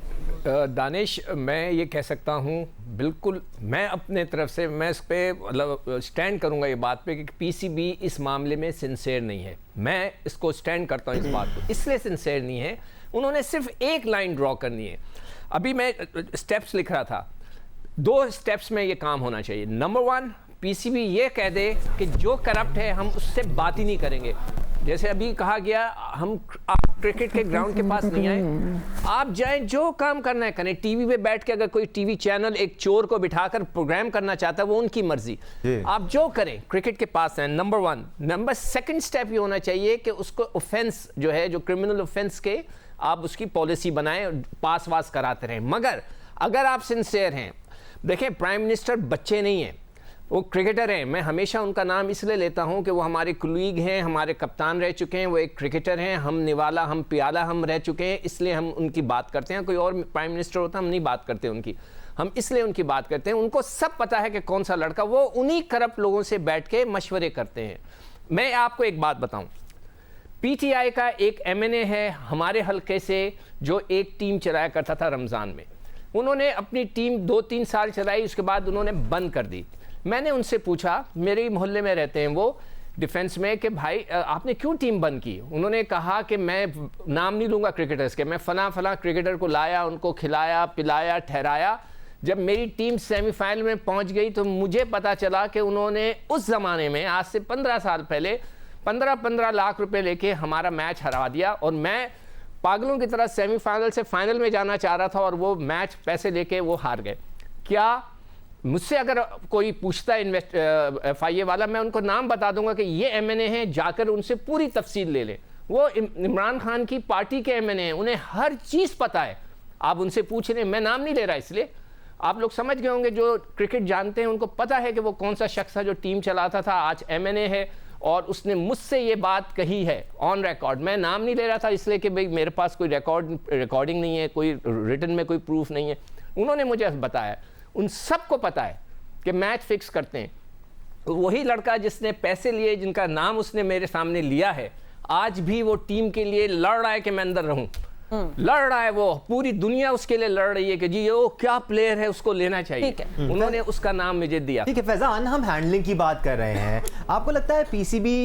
दानिश, मैं ये कह सकता हूँ बिल्कुल, मैं अपने तरफ से मैं इस पे मतलब स्टैंड करूँगा ये बात पे कि पीसीबी इस मामले में सिंसेयर नहीं है। मैं इसको स्टैंड करता हूँ इस बात को, इसलिए सिंसेयर नहीं है, उन्होंने सिर्फ एक लाइन ड्रॉ करनी है। अभी मैं स्टेप्स लिख रहा था, 2 स्टेप्स में ये काम होना चाहिए। नंबर 1, पीसीबी ये कह दे कि जो करप्ट है हम उससे बात ही नहीं करेंगे। जैसे अभी कहा गया, आप क्रिकेट के ग्राउंड के पास नहीं आए, आप जाएं, जो काम करना है करें। टीवी पे बैठ के अगर कोई टीवी चैनल एक चोर को बिठाकर प्रोग्राम करना चाहता है, वो उनकी मर्जी, आप जो करें, क्रिकेट के पास हैं। नंबर 1। नंबर 2 स्टेप ये होना चाहिए कि उसको ऑफेंस जो है, जो क्रिमिनल ऑफेंस के, आप उसकी पॉलिसी बनाएं, पास वास कराते रहें। मगर अगर आप सिंसियर हैं, देखें प्राइम मिनिस्टर बच्चे नहीं हैं, वो क्रिकेटर हैं। मैं हमेशा उनका नाम इसलिए लेता हूं कि वो हमारे कुलीग हैं, हमारे कप्तान रह चुके हैं, वो एक क्रिकेटर हैं, हम निवाला हम प्याला हम रह चुके हैं, इसलिए हम उनकी बात करते हैं। कोई और प्राइम मिनिस्टर होता हम नहीं बात करते उनकी, हम इसलिए उनकी बात करते हैं। उनको सब पता है कि कौन सा लड़का, वो उन्हीं करप्ट लोगों से बैठ के मशवरे करते हैं। मैं आपको एक बात बताऊं, पीटीआई का एक MNA है हमारे हल्के से, जो एक टीम चलाया करता था रमज़ान में। उन्होंने अपनी टीम 2-3 साल चलाई, उसके बाद उन्होंने बंद कर दी। मैंने उनसे पूछा, मेरे मोहल्ले में रहते हैं वो, डिफेंस में, कि भाई आपने क्यों टीम बंद की? उन्होंने कहा कि मैं नाम नहीं लूँगा क्रिकेटर्स के, मैं फला क्रिकेटर को लाया, उनको खिलाया पिलाया ठहराया। जब मेरी टीम सेमीफाइनल में पहुंच गई तो मुझे पता चला कि उन्होंने उस ज़माने में, आज से 15 साल पहले, 15-15 लाख रुपए लेके हमारा मैच हरा दिया, और मैं पागलों की तरह सेमीफाइनल से फाइनल में जाना चाह रहा था, और वो मैच पैसे लेके वो हार गए। क्या मुझसे अगर कोई पूछता है FIA वाला, मैं उनको नाम बता दूंगा कि ये MNA हैं, जाकर उनसे पूरी तफसील ले लें। वो इमरान खान की पार्टी के MNA हैं, उन्हें हर चीज़ पता है, आप उनसे पूछ लें। मैं नाम नहीं ले रहा, इसलिए आप लोग समझ गए होंगे, जो क्रिकेट जानते हैं उनको पता है कि वो कौन सा शख्स है जो टीम चलाता था, आज MNA है, और उसने मुझसे ये बात कही है ऑन रिकॉर्ड। मैं नाम नहीं ले रहा था इसलिए कि भाई मेरे पास कोई रिकॉर्डिंग नहीं है, कोई रिटन में कोई प्रूफ नहीं है। उन्होंने मुझे बताया, उन सबको पता है कि मैच फिक्स करते हैं। वही लड़का जिसने पैसे लिए, जिनका नाम उसने मेरे सामने लिया है, आज भी वो टीम के लिए लड़ रहा है कि मैं अंदर रहूं। लड़ रहा है, वो पूरी दुनिया उसके लिए लड़ रही है कि जी वो क्या प्लेयर है, उसको लेना चाहिए। उन्होंने उसका नाम मुझे दिया।
ठीक है फैजान, हम हैंडलिंग की बात कर रहे हैं, आपको लगता है पीसीबी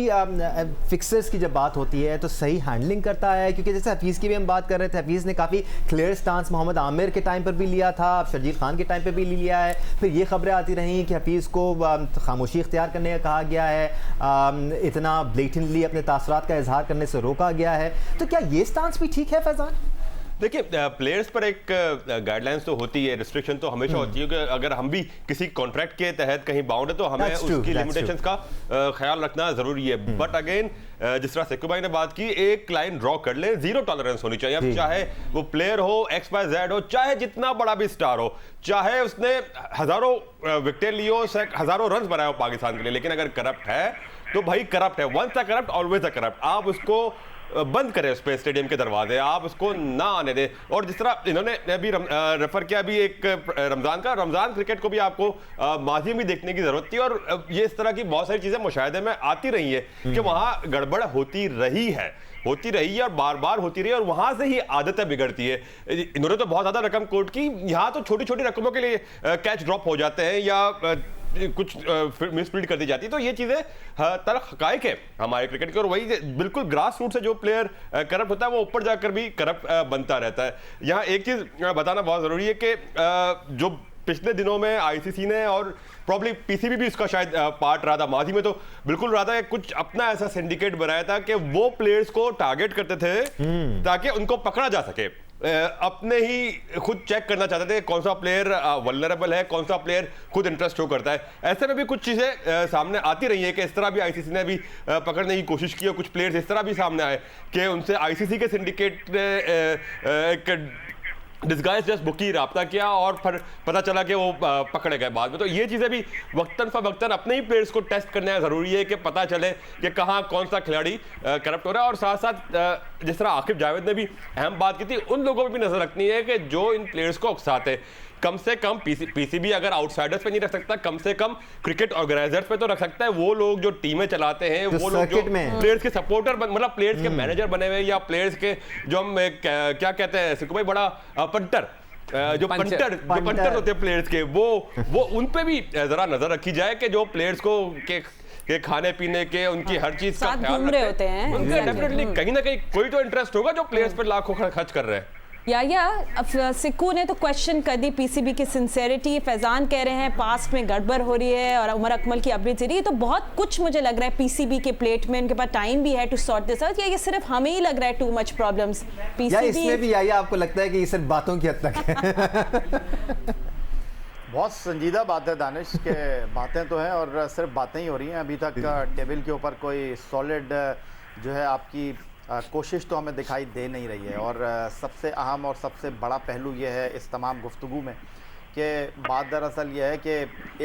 फिक्सर्स की जब बात होती है तो सही हैंडलिंग करता है? क्योंकि जैसे हफीज़ की भी हम बात कर रहे थे, हफीज़ ने काफ़ी क्लियर स्टांस मोहम्मद आमिर के टाइम पर भी लिया था, अब शर्जील खान के टाइम पर भी लिया है, फिर ये खबरें आती रहीं कि हफीज़ को खामोशी इख्तियार करने का कहा गया है, इतना ब्लेटेंटली अपने तासरात का इजहार करने से रोका गया है, तो क्या ये स्टांस भी ठीक है फैजान?
देखिए, प्लेयर्स पर एक गाइडलाइंस तो होती है, रिस्ट्रिक्शन तो हमेशा होती है कि अगर हम भी किसी कॉन्ट्रैक्ट के तहत कहीं बाउंड है तो हमें उसकी लिमिटेशंस का ख्याल रखना जरूरी है। बट अगेन, जिस तरह सिक्कू भाई ने बात की, एक लाइन ड्रॉ कर ले, जीरो टॉलरेंस होनी चाहिए। अब चाहे वो प्लेयर हो, XYZ हो, चाहे जितना बड़ा भी स्टार हो, चाहे उसने हजारों विकेटें ली हो, हजारों रन बनाए हो पाकिस्तान के लिए, लेकिन अगर करप्ट है तो भाई करप्ट है, once a corrupt always a corrupt. आप उसको बंद करें उस पे स्टेडियम के दरवाजे, आप उसको ना आने दें। और जिस तरह इन्होंने अभी रेफर किया भी एक रमजान क्रिकेट को भी आपको माजी में देखने की जरूरत थी, और ये इस तरह की बहुत सारी चीजें मुशाहिदे में आती रही है कि वहां गड़बड़ होती रही है और बार बार होती रही है, और वहां से ही आदतें बिगड़ती है। इन्होंने तो बहुत ज्यादा रकम कोट की, यहाँ तो छोटी छोटी रकमों के लिए कैच ड्रॉप हो जाते हैं या कुछ मिसप्रीड कर दी जाती है। तो ये चीजें तल्ख हकायक है हमारे क्रिकेट के, और वही बिल्कुल ग्रास रूट से जो प्लेयर करप्ट होता है वो ऊपर जाकर भी करप्ट बनता रहता है। यहाँ एक चीज बताना बहुत जरूरी है कि जो पिछले दिनों में आईसीसी ने, और प्रॉब्ली पीसीबी भी इसका शायद पार्ट रहा था, माजी में तो बिल्कुल रहा था, कुछ अपना ऐसा सिंडिकेट बनाया था कि वो प्लेयर्स को टारगेट करते थे ताकि उनको पकड़ा जा सके। अपने ही खुद चेक करना चाहते थे कौन सा प्लेयर वल्नरेबल है, कौन सा प्लेयर खुद इंटरेस्ट शो करता है। ऐसे में भी कुछ चीजें सामने आती रही है कि इस तरह भी आईसीसी ने भी पकड़ने की कोशिश की, और कुछ प्लेयर्स इस तरह भी सामने आए कि उनसे आईसीसी के सिंडिकेट ने एक डिस्गाइज जस्ट बुकी राब्ता किया और फिर पता चला कि वो पकड़े गए बाद में। तो ये चीज़ें भी वक्तन फवक्तन अपने ही प्लेयर्स को टेस्ट करना ज़रूरी है कि पता चले कि कहाँ कौन सा खिलाड़ी करप्ट हो रहा है। और साथ साथ जिस तरह आकिब जावेद ने भी अहम बात की थी, उन लोगों पर भी नज़र रखनी है कि जो इन प्लेयर्स को उकसाते, कम से कम पीसीबी अगर आउटसाइडर्स पे नहीं रख सकता, कम से कम क्रिकेट ऑर्गेनाइजर्स पे तो रख सकता है। वो लोग जो टीमें चलाते हैं, वो लोग जो प्लेयर्स के सपोर्टर, मतलब प्लेयर्स के मैनेजर बने हुए, या प्लेयर्स के जो हम क्या कहते हैं सिक्कू भाई, बड़ा पंटर, जो पंटर होते हैं प्लेयर्स के, वो उन पे भी जरा नजर रखी जाए कि जो प्लेयर्स को के खाने पीने के, उनकी हर चीज का ख्याल रखते हैं। उनका डेफिनेटली कहीं ना कहीं कोई तो इंटरेस्ट होगा जो प्लेयर्स पे लाखों खर्च कर रहे हैं।
या सिक्कू ने तो क्वेश्चन कर दी पीसीबी की सिंसेरिटी। फैजान कह रहे हैं पास्ट में गड़बड़ हो रही है, और उमर अकमल की अपडेट दे रही है। तो बहुत कुछ मुझे लग रहा है पीसीबी के प्लेट में, उनके पास टाइम भी है टू सॉर्ट दिस आउट, या ये सिर्फ हमें ही लग रहा है टू मच प्रॉब्लम्स पीसीबी?
या इसमें भी या आपको लगता है कि ये सिर्फ बातों की हद तक है?
बहुत संजीदा बात है दानिश के, बातें तो हैं और सिर्फ बातें ही हो रही हैं। अभी तक टेबल के ऊपर कोई सॉलिड जो है आपकी कोशिश तो हमें दिखाई दे नहीं रही है। और सबसे अहम और सबसे बड़ा पहलू ये है इस तमाम गुफ्तगू में कि बात दरअसल ये है कि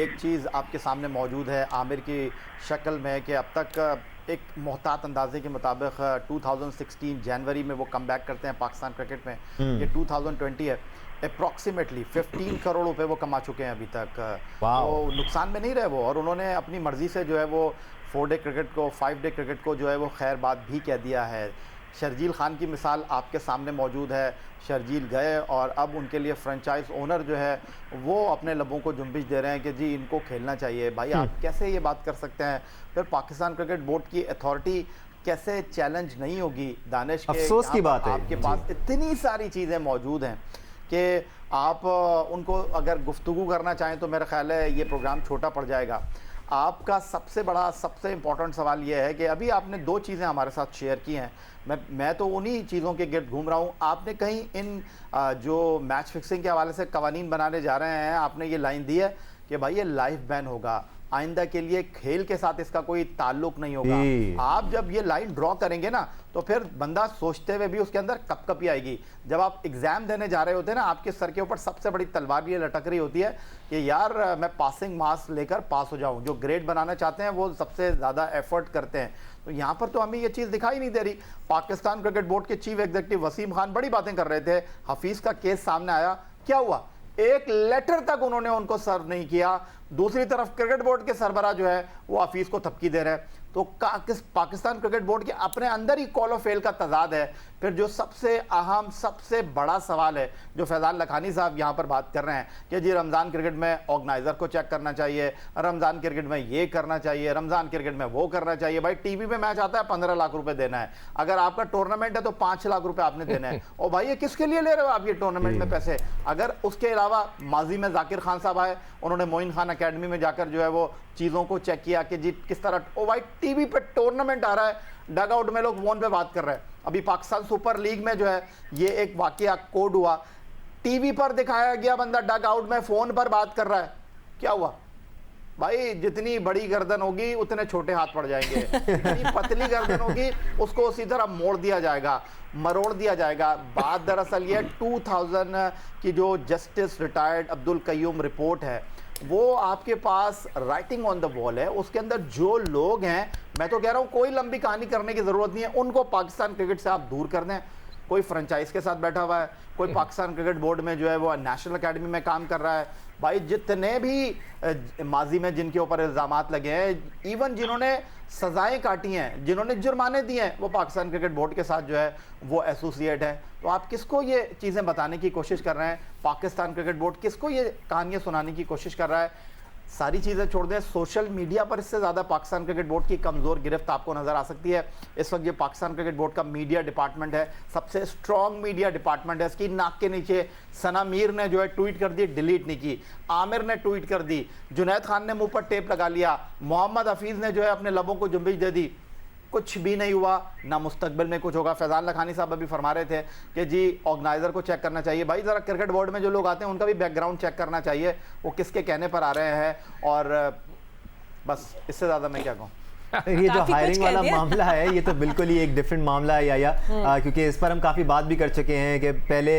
एक चीज़ आपके सामने मौजूद है आमिर की शक्ल में, कि अब तक एक मोहतात अंदाजे के मुताबिक 2016 जनवरी में वो कम बैक करते हैं पाकिस्तान क्रिकेट में, ये 2020 है, अप्रॉक्सीमेटली 15 करोड़ रुपए वो कमा चुके हैं अभी तक। तो नुकसान में नहीं रहे वो, और उन्होंने अपनी मर्ज़ी से जो है वो 4 डे क्रिकेट को 5 डे क्रिकेट को जो है वो खैर बात भी कह दिया है। शर्जील खान की मिसाल आपके सामने मौजूद है। शर्जील गए और अब उनके लिए फ्रेंचाइज ओनर जो है वो अपने लबों को जुम्बिश दे रहे हैं कि जी इनको खेलना चाहिए। भाई आप कैसे ये बात कर सकते हैं? फिर पाकिस्तान क्रिकेट बोर्ड की अथॉरिटी कैसे चैलेंज नहीं होगी? दानिश के
अफसोस की बात है,
आपके पास इतनी सारी चीज़ें मौजूद हैं कि आप उनको अगर गुफ्तगू करना चाहें तो मेरा ख्याल है ये प्रोग्राम छोटा पड़ जाएगा। आपका सबसे बड़ा सबसे इम्पोर्टेंट सवाल ये है कि अभी आपने 2 चीज़ें हमारे साथ शेयर की हैं, मैं तो उन्हीं चीज़ों के गिर्द घूम रहा हूँ। आपने कहीं इन जो मैच फिक्सिंग के हवाले से कवानीन बनाने जा रहे हैं, आपने ये लाइन दी है कि भाई ये लाइफ बैन होगा, आइंदा के लिए खेल के साथ इसका कोई ताल्लुक नहीं होगा। आप जब ये लाइन ड्रॉ करेंगे ना तो फिर बंदा सोचते हुए भी उसके अंदर कपकपी आएगी। जब आप एग्जाम देने जा रहे होते हैं ना, आपके सर के ऊपर सबसे बड़ी तलवार ये लटक रही होती है कि यार मैं पासिंग मार्क्स लेकर पास हो जाऊं। जो ग्रेड बनाना चाहते हैं वो सबसे ज़्यादा एफर्ट करते हैं। तो यहाँ पर तो हमें ये चीज़ दिखाई नहीं दे रही। पाकिस्तान क्रिकेट बोर्ड के चीफ एग्जीक्यूटिव वसीम खान बड़ी बातें कर रहे थे, हफीज़ का केस सामने आया, क्या हुआ? एक लेटर तक उन्होंने उनको सर्व नहीं किया। दूसरी तरफ क्रिकेट बोर्ड के सरबराह जो है वो हफीज को थपकी दे रहे हैं। तो किस पाकिस्तान क्रिकेट बोर्ड के अपने अंदर ही कॉल ऑफ फेल का तजाद है। फिर जो सबसे अहम सबसे बड़ा सवाल है जो फैजान लखानी साहब यहाँ पर बात कर रहे हैं कि जी रमज़ान क्रिकेट में ऑर्गेनाइज़र को चेक करना चाहिए, रमज़ान क्रिकेट में ये करना चाहिए, रमज़ान क्रिकेट में वो करना चाहिए। भाई टीवी पे मैच आता है 15 लाख रुपए देना है, अगर आपका टूर्नामेंट है तो 5 लाख रुपए आपने देना है। और भाई ये किसके लिए ले रहे हो आप ये टूर्नामेंट में पैसे? अगर उसके अलावा माजी में जाकिर खान साहब आए, उन्होंने मोइन खान अकेडमी में जाकर जो है वो चीज़ों को चेक किया कि जी किस तरह, ओ भाई टीवी पे टूर्नामेंट आ रहा है, डग आउट में लोग फोन पे बात कर रहे हैं। अभी पाकिस्तान सुपर लीग में जो है ये एक वाकया कोड हुआ, टीवी पर दिखाया गया बंदा डग आउट में फोन पर बात कर रहा है, क्या हुआ भाई? जितनी बड़ी गर्दन होगी उतने छोटे हाथ पड़ जाएंगे, जितनी पतली गर्दन होगी उसको उसी तरह मोड़ दिया जाएगा, मरोड़ दिया जाएगा। बात दरअसल ये 2000 की जो justice retired Abdul Qayyum report है वो आपके पास राइटिंग ऑन द वॉल है, उसके अंदर जो लोग हैं, मैं तो कह रहा हूँ कोई लंबी कहानी करने की जरूरत नहीं है, उनको पाकिस्तान क्रिकेट से आप दूर कर दें। कोई फ्रेंचाइज के साथ बैठा हुआ है, कोई पाकिस्तान क्रिकेट बोर्ड में जो है वो नेशनल एकेडमी में काम कर रहा है। भाई जितने भी माजी में जिनके ऊपर इल्ज़ामात लगे हैं, इवन जिन्होंने सजाएं काटी हैं, जिन्होंने जुर्माने दिए हैं, वो पाकिस्तान क्रिकेट बोर्ड के साथ जो है वो एसोसिएट है। तो आप किसको ये चीज़ें बताने की कोशिश कर रहे हैं? पाकिस्तान क्रिकेट बोर्ड किसको ये कहानियाँ सुनाने की कोशिश कर रहा है? सारी चीज़ें छोड़ दें, सोशल मीडिया पर इससे ज़्यादा पाकिस्तान क्रिकेट बोर्ड की कमज़ोर गिरफ्त आपको नज़र आ सकती है। इस वक्त ये पाकिस्तान क्रिकेट बोर्ड का मीडिया डिपार्टमेंट है, सबसे स्ट्रॉन्ग मीडिया डिपार्टमेंट है। इसकी नाक के नीचे सना मीर ने जो है ट्वीट कर दी, डिलीट नहीं की, आमिर ने ट्वीट कर दी, जुनैद खान ने मुंह पर टेप लगा लिया, मोहम्मद हफीज़ ने जो है अपने लबों को जुम्बिश दे दी, कुछ भी नहीं हुआ, ना मुस्तकबिल में कुछ होगा। फैजान लखानी साहब अभी फरमा रहे थे कि जी ऑर्गेनाइज़र को चेक करना चाहिए। भाई ज़रा क्रिकेट बोर्ड में जो लोग आते हैं उनका भी बैकग्राउंड चेक करना चाहिए, वो किसके कहने पर आ रहे हैं। और बस इससे ज़्यादा मैं क्या कहूँ।
ये जो हायरिंग वाला मामला है ये तो बिल्कुल ही एक डिफरेंट मामला है या क्योंकि इस पर हम काफ़ी बात भी कर चुके हैं कि पहले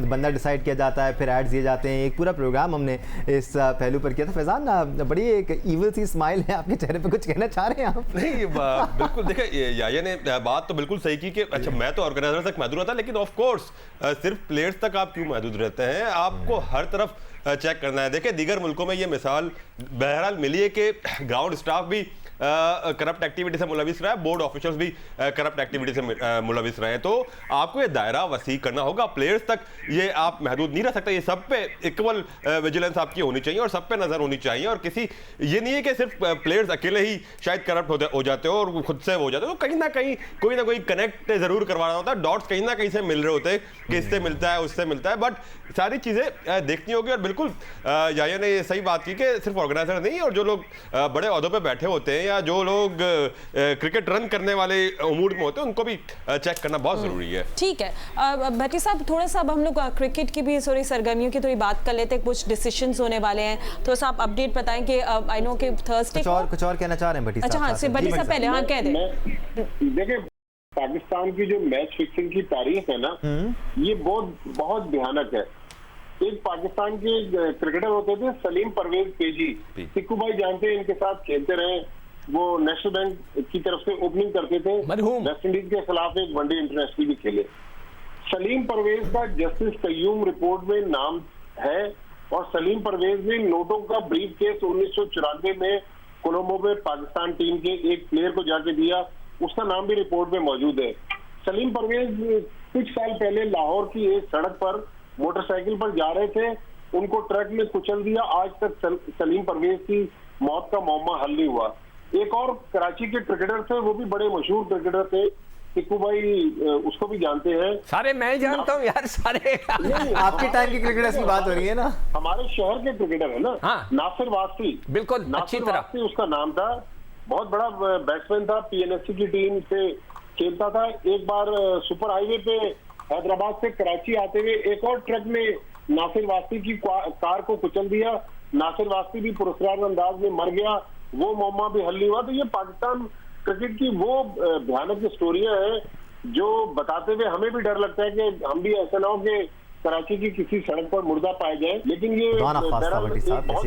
बंदा डिसाइड किया जाता है, फिर एड्स दिए जाते हैं, एक पूरा प्रोग्राम हमने इस पहलू पर किया था। फैजान बड़ी एक इविल सी स्माइल है आपके चेहरे पे, कुछ कहना चाह रहे हैं आप?
नहीं बिल्कुल, देखिए याया ने बात तो बिल्कुल सही की कि अच्छा मैं तो ऑर्गेनाइजर तक महदूद रहता, लेकिन ऑफ कोर्स सिर्फ प्लेयर्स तक आप क्यों महदूद रहते हैं? आपको हर तरफ चेक करना है। देखिए दीगर मुल्कों में ये मिसाल बहरहाल मिली है कि ग्राउंड स्टाफ भी करप्ट एक्टिविटी से मुलविस रहा है, बोर्ड ऑफिशियल्स भी करप्ट एक्टिविटी से मुलविस रहे हैं। तो आपको ये दायरा वसी करना होगा, प्लेयर्स तक ये आप महदूद नहीं रह सकते। ये सब पे इक्वल विजिलेंस आपकी होनी चाहिए और सब पे नजर होनी चाहिए। और किसी ये नहीं है कि सिर्फ प्लेयर्स अकेले ही शायद करप्ट हो जाते हो और खुद से हो जाते हो, तो कहीं ना कहीं कोई ना कोई कनेक्ट जरूर करवा रहा होता है, डॉट्स कहीं ना कहीं से मिल रहे होते हैं कि इससे मिलता है उससे मिलता है। बट सारी चीजें देखनी होगी। और बिल्कुल याया ने ये सही बात की कि सिर्फ ऑर्गेनाइजर नहीं और जो लोग बड़े ओहदों पे बैठे होते हैं या जो लोग क्रिकेट रन करने वाले उमूर में होते हैं उनको भी चेक करना बहुत जरूरी है।
ठीक है भट्टी साहब, थोड़ा सा अब हम लोग क्रिकेट की भी थोड़ी सरगर्मियों की थोड़ी बात कर लेते हैं। कुछ डिसीजंस होने वाले हैं, थोड़ा सा आप अपडेट बताएं कि आई नो कि थर्सडे
कुछ और कहना चाह रहे हैं भट्टी साहब?
अच्छा हाँ, सिर्फ भट्टी साहब पहले हाँ कह दें।
देखिए पाकिस्तान की जो मैच फिक्सिंग की तारीख है ना, ये बहुत भयानक है। एक पाकिस्तान के क्रिकेटर होते थे सलीम परवेज पेजी, सिक्कू भाई जानते हैं, इनके साथ खेलते रहे। वो नेशनल बैंक की तरफ से ओपनिंग करते थे, वेस्ट इंडीज के खिलाफ एक वनडे इंटरनेशनल भी खेले। सलीम परवेज का जस्टिस कयूम रिपोर्ट में नाम है और सलीम परवेज ने नोटों का ब्रीफ केस 1994 में कोलंबो में पाकिस्तान टीम के एक प्लेयर को जाके दिया, उसका नाम भी रिपोर्ट में मौजूद है। सलीम परवेज कुछ साल पहले लाहौर की एक सड़क पर मोटरसाइकिल पर जा रहे थे, उनको ट्रक में कुचल दिया। आज तक सलीम परवेज की मौत का मामला हल नहीं हुआ। एक और कराची के क्रिकेटर थे, वो भी बड़े मशहूर क्रिकेटर थे, टिक्कू भाई उसको भी जानते हैं।
सारे मैं जानता हूँ यार, सारे
आपके टाइम के क्रिकेटर्स की बात हो रही है ना,
हमारे शहर के क्रिकेटर है ना।
हाँ।
नासिर वास्ती,
बिल्कुल अच्छी तरह
उसका नाम था, बहुत बड़ा बैट्समैन था, पीएनएससी की टीम से खेलता था। एक बार सुपर हाईवे पे हैदराबाद से कराची आते हुए एक और ट्रक ने नासिर वास्ती की कार को कुचल दिया। नासिर वास्ती भी पुरस्कार अंदाज में मर गया, वो मामला भी हल नहीं हुआ। तो ये पाकिस्तान क्रिकेट की वो भयानक स्टोरियां हैं जो बताते हुए हमें भी डर लगता है कि हम भी ऐसा ना हो कि कराची की किसी सड़क पर मुर्दा पाए जाए। लेकिन ये बहुत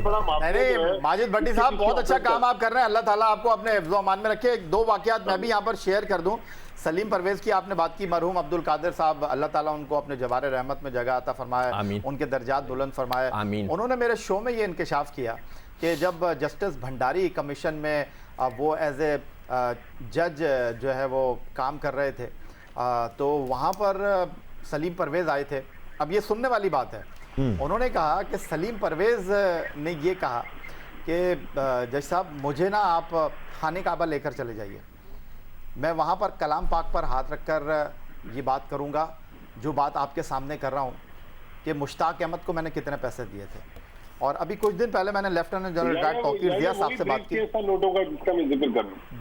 बड़ा मामला है।
माजिद भट्टी साहब बहुत अच्छा काम आप कर रहे हैं, अल्लाह ताला आपको अपने हिफ्ज़ो अमान में रखे। दो वाकयात मैं भी यहाँ पर शेयर कर दूं। सलीम परवेज की आपने बात की, मरहूम अब्दुल कादिर साहब, अल्लाह ताला उनको अपने जवार रहमत में जगह अता फरमाए, उनके दर्जात बुलंद फरमाए। उन्होंने मेरे शो में ये इंकशाफ किया कि जब जस्टिस भंडारी कमीशन में वो एज ए जज जो है वो काम कर रहे थे, तो वहाँ पर सलीम परवेज़ आए थे। अब ये सुनने वाली बात है, उन्होंने कहा कि सलीम परवेज़ ने ये कहा कि जज साहब मुझे ना आप खाने काबा लेकर चले जाइए, मैं वहाँ पर कलाम पाक पर हाथ रखकर ये बात करूँगा जो बात आपके सामने कर रहा हूँ कि मुश्ताक अहमद को मैंने कितने पैसे दिए थे। और अभी कुछ दिन पहले मैंने lieutenant general retired Tauqir Zia साहब से बात की।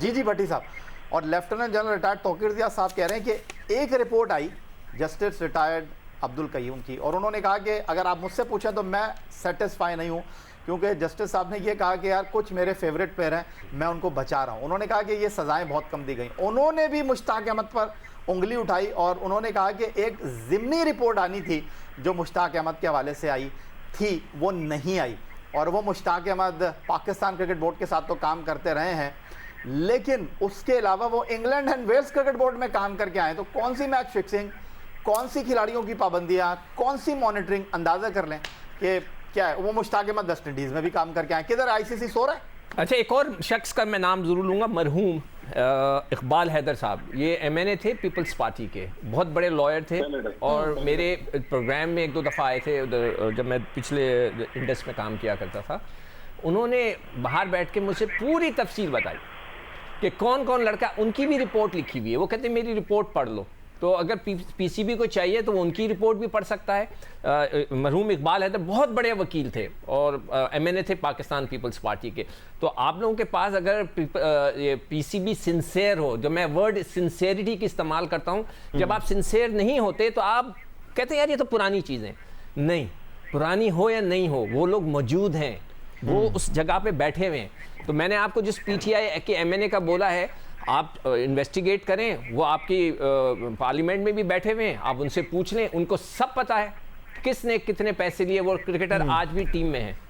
जी भट्टी साहब, और lieutenant general retired Tauqir Zia साहब कह रहे हैं कि एक रिपोर्ट आई जस्टिस रिटायर्ड अब्दुल कय्यूम की, और उन्होंने कहा कि अगर आप मुझसे पूछें तो मैं सेटिस्फाई नहीं हूँ, क्योंकि जस्टिस साहब ने ये कहा कि यार कुछ मेरे फेवरेट प्लेयर हैं, मैं उनको बचा रहा हूँ। उन्होंने कहा कि ये सज़ाएं बहुत कम दी गई। उन्होंने भी मुश्ताक अहमद पर उंगली उठाई और उन्होंने कहा कि एक ज़िमनी रिपोर्ट आनी थी जो मुश्ताक अहमद के हवाले से आई थी, वो नहीं आई। और वो मुश्ताक अहमद पाकिस्तान क्रिकेट बोर्ड के साथ तो काम करते रहे हैं, लेकिन उसके अलावा वो England and Wales cricket board में काम करके आए। तो कौन सी मैच फिक्सिंग, कौन सी खिलाड़ियों की पाबंदियाँ, कौन सी मॉनिटरिंग, अंदाज़ा कर लें कि क्या है। वो मुश्ताक अहमद वेस्ट इंडीज़ में भी काम करके आए, किधर आईसीसी सो रहा है।
अच्छा, एक और शख्स का मैं नाम ज़रूर लूँगा, मरहूम इकबाल हैदर साहब। ये एमएनए थे पीपल्स पार्टी के, बहुत बड़े लॉयर थे और मेरे प्रोग्राम में एक दो दफ़ा आए थे उधर जब मैं पिछले इंडस में काम किया करता था। उन्होंने बाहर बैठ के मुझसे पूरी तफसील बताई कि कौन कौन लड़का, उनकी भी रिपोर्ट लिखी हुई है। वो कहते हैं मेरी रिपोर्ट पढ़ लो, तो अगर पीसीबी को चाहिए तो वो उनकी रिपोर्ट भी पढ़ सकता है। मरहूम इकबाल हैदर बहुत बड़े वकील थे और एमएनए थे पाकिस्तान पीपल्स पार्टी के। तो आप लोगों के पास अगर ये पीसीबी सिंसेयर हो, जो मैं वर्ड सिंसेरिटी की इस्तेमाल करता हूँ, जब आप सिंसेयर नहीं होते तो आप कहते हैं यार ये तो पुरानी चीज़ें। नहीं, पुरानी हो या नहीं हो, वो लोग मौजूद हैं, वो उस जगह पे बैठे हुए हैं। तो मैंने आपको जिस पीटीआई के एमएनए का बोला है, आप इन्वेस्टिगेट करें, वो आपकी पार्लियामेंट में भी बैठे हुए हैं, आप उनसे पूछ लें, उनको सब पता है किसने कितने पैसे लिए। वो क्रिकेटर आज भी टीम में है।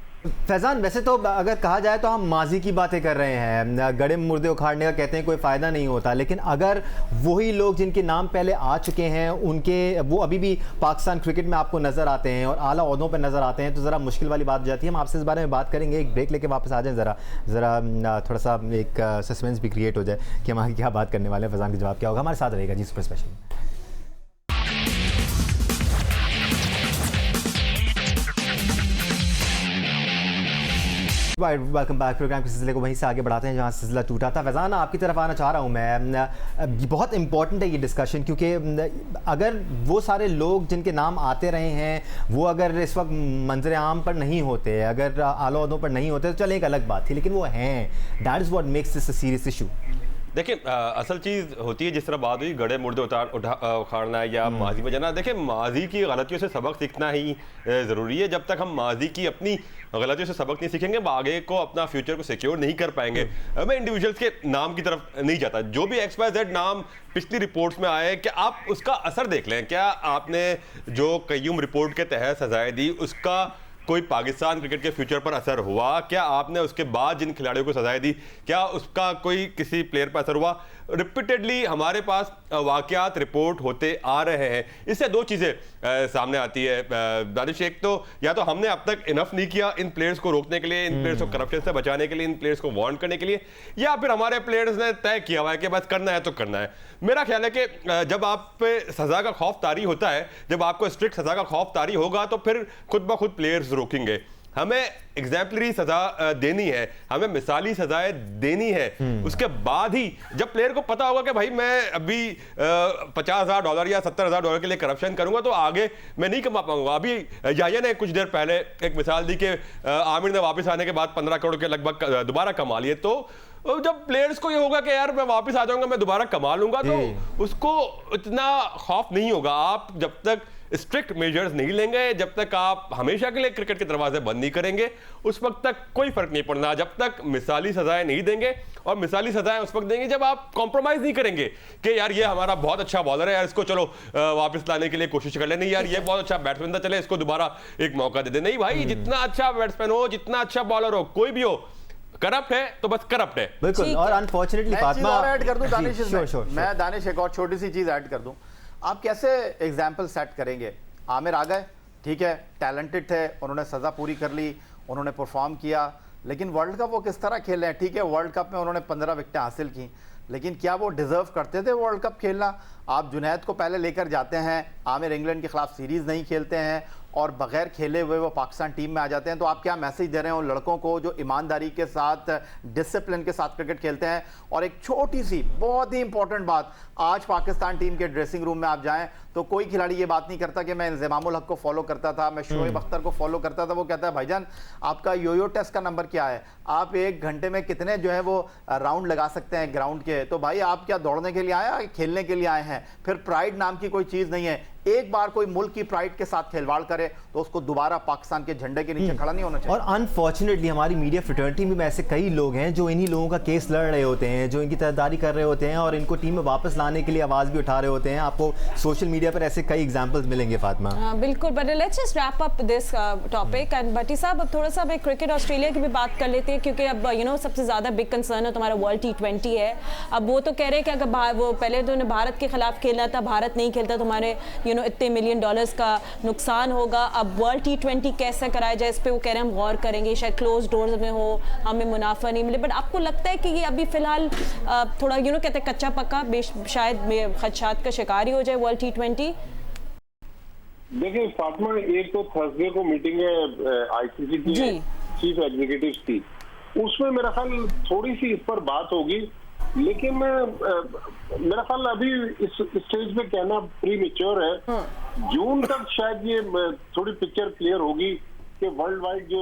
फैज़ान, वैसे तो अगर कहा जाए तो हम माजी की बातें कर रहे हैं, गड़े मुर्दे उखाड़ने का कहते हैं कोई फ़ायदा नहीं होता, लेकिन अगर वही लोग जिनके नाम पहले आ चुके हैं उनके वो अभी भी पाकिस्तान क्रिकेट में आपको नज़र आते हैं और आला ओहदों पर नज़र आते हैं, तो ज़रा मुश्किल वाली बात हो जाती है। हम आपसे इस बारे में बात करेंगे, एक ब्रेक लेके वापस आ जाएँ, ज़रा थोड़ा सा एक सस्पेंस भी क्रिएट हो जाए कि हम आगे क्या बात करने वाले हैं, फैज़ान का जवाब क्या होगा। हमारे साथ रहेगा जी super special. Welcome back. Program के सिलसिले को वहीं से आगे बढ़ाते हैं जहां सिलसिला टूटा था। फैज़ान, आपकी तरफ आना चाह रहा हूं मैं। बहुत इंपॉर्टेंट है ये डिस्कशन, क्योंकि अगर वो सारे लोग जिनके नाम आते रहे हैं वो अगर इस वक्त मंजर आम पर नहीं होते, अगर आला ओहदों पर नहीं होते तो चले एक अलग बात थी, लेकिन वो हैं। That is what makes this a serious issue.
देखिए, असल चीज़ होती है जिस तरह बात हुई गड़े मुर्दे उखाड़ना या माजी में जाना। देखिए, माजी की गलतियों से सबक सीखना ही ज़रूरी है। जब तक हम माजी की अपनी गलतियों से सबक नहीं सीखेंगे, आगे को अपना फ्यूचर को सिक्योर नहीं कर पाएंगे। मैं इंडिविजुअल्स के नाम की तरफ नहीं जाता, जो भी XYZ नाम पिछली रिपोर्ट्स में आए, क्या आप उसका असर देख लें। क्या आपने जो कय्यूम रिपोर्ट के तहत सजाएं दी उसका कोई पाकिस्तान क्रिकेट के फ्यूचर पर असर हुआ? क्या आपने उसके बाद जिन खिलाड़ियों को सजाएं दी, क्या उसका कोई किसी प्लेयर पर असर हुआ? रिपीटेडली हमारे पास वाकयात रिपोर्ट होते आ रहे हैं। इससे दो चीज़ें सामने आती है दानिश। एक तो या तो हमने अब तक इनफ नहीं किया इन प्लेयर्स को रोकने के लिए, इन प्लेयर्स को करप्शन से बचाने के लिए, इन प्लेयर्स को वार्न करने के लिए, या फिर हमारे प्लेयर्स ने तय किया हुआ है कि बस करना है तो करना है। मेरा ख्याल है कि जब आप पे सज़ा का खौफ तारी होता है, जब आपको स्ट्रिक्ट सज़ा का खौफ तारी होगा तो फिर खुद ब खुद प्लेयर्स रोकेंगे। हमें एग्जैम्पलरी सजा देनी है, हमें मिसाली सजाएं देनी है। उसके बाद ही जब प्लेयर को पता होगा कि भाई मैं अभी $50,000 या $70,000 के लिए करप्शन करूंगा तो आगे मैं नहीं कमा पाऊंगा। अभी याया ने कुछ देर पहले एक मिसाल दी कि आमिर ने वापस आने के बाद 15 करोड़ के लगभग दोबारा कमा लिए। तो जब प्लेयर्स को ये होगा कि यार मैं वापस आ जाऊंगा, मैं दोबारा कमा लूंगा, तो उसको इतना खौफ नहीं होगा। आप जब तक स्ट्रिक्ट मेजर्स नहीं लेंगे, जब तक आप हमेशा के लिए क्रिकेट के दरवाजे बंद नहीं करेंगे, उस वक्त तक कोई फर्क नहीं पड़ना। जब तक मिसाली सजाएं नहीं देंगे, और मिसाली सजाएं उस वक्त देंगे जब आप कॉम्प्रोमाइज नहीं करेंगे कि यार ये हमारा बहुत अच्छा बॉलर है यार, इसको चलो वापस लाने के लिए कोशिश कर ले, नहीं यार ये बहुत अच्छा बैट्समैन था, चले इसको दोबारा एक मौका दे दे। नहीं भाई, जितना अच्छा बैट्समैन हो, जितना अच्छा बॉलर हो, कोई भी हो, करप्ट है तो बस करप्ट है।
बिल्कुल। और अनफॉर्चुनेटली फातिमा,
ऐड कर दूं दानिश, मैं दानिश एक और छोटी सी चीज ऐड कर दूं। आप कैसे एग्जाम्पल सेट करेंगे? आमिर आ गए, ठीक है, टैलेंटेड थे, उन्होंने सज़ा पूरी कर ली, उन्होंने परफॉर्म किया, लेकिन वर्ल्ड कप वो किस तरह खेले हैं? ठीक है, वर्ल्ड कप में उन्होंने 15 विकेटें हासिल की, लेकिन क्या वो डिजर्व करते थे वर्ल्ड कप खेलना? आप जुनैद को पहले लेकर जाते हैं, आमिर इंग्लैंड के खिलाफ सीरीज़ नहीं खेलते हैं और बगैर खेले हुए वो पाकिस्तान टीम में आ जाते हैं, तो आप क्या मैसेज दे रहे हैं उन लड़कों को जो ईमानदारी के साथ, डिसिप्लिन के साथ क्रिकेट खेलते हैं? और एक छोटी सी बहुत ही इंपॉर्टेंट बात, आज पाकिस्तान टीम के ड्रेसिंग रूम में आप जाएं तो कोई खिलाड़ी ये बात नहीं करता कि मैं इंज़मामुल हक को फॉलो करता था, मैं शोएब अख्तर को फॉलो करता था। वो कहता है भाईजान आपका योयो टेस्ट का नंबर क्या है, आप 1 घंटे में कितने जो है वो राउंड लगा सकते हैं ग्राउंड के? तो भाई आप क्या दौड़ने के लिए आए हैं, खेलने के लिए आए हैं? फिर प्राइड नाम की कोई चीज़ नहीं है। एक बार कोई मुल्क की प्राइड के साथ खिलवाड़ करे तो उसको दोबारा पाकिस्तान के झंडे के नीचे खड़ा नहीं होना चाहिए।
और अनफॉर्चुनेटली हमारी मीडिया फ्रेटर्निटी में ऐसे कई लोग हैं जो इन्हीं लोगों का केस लड़ रहे होते हैं, जो इनकी तरफदारी कर रहे होते हैं और इनको टीम में वापस लाने के लिए आवाज़ भी उठा रहे होते हैं। आपको सोशल मीडिया पर ऐसे कई एग्जाम्पल्स मिलेंगे फातिमा।
बिल्कुल, but let's just wrap up this topic. And Bhatti साहब, अब थोड़ा सा क्रिकेट ऑस्ट्रेलिया की भी बात कर लेते हैं, क्योंकि अब सबसे ज़्यादा बिग कंसर्न है तुम्हारा वर्ल्ड T20 है। अब वो तो कह रहे हैं कि अगर वो पहले तो उन्हें भारत के खिलाफ खेलना था, भारत नहीं खेलता, तुम्हारे इतने मिलियन डॉलर्स का नुकसान होगा। अब वर्ल्ड T20 कैसे कराया जाए, इस पे वो कह रहे हैं हम गौर करेंगे, शायद क्लोज डोर्स में हो, हमें मुनाफा नहीं मिले। बट आपको लगता है कि ये अभी फिलहाल थोड़ा कहते हैं कच्चा पक्का शायद खदशात का शिकार ही हो जाए वर्ल्ड T20?
देखिए फातिमा, एक तो थर्सडे को मीटिंग है ICC की चीफ एग्जीक्यूटिव की, उसमें मेरा ख्याल थोड़ी सी इस पर बात होगी, लेकिन मेरा ख्याल अभी इस स्टेज पे कहना प्री मेच्योर है। जून तक शायद ये थोड़ी पिक्चर क्लियर होगी कि वर्ल्ड वाइड जो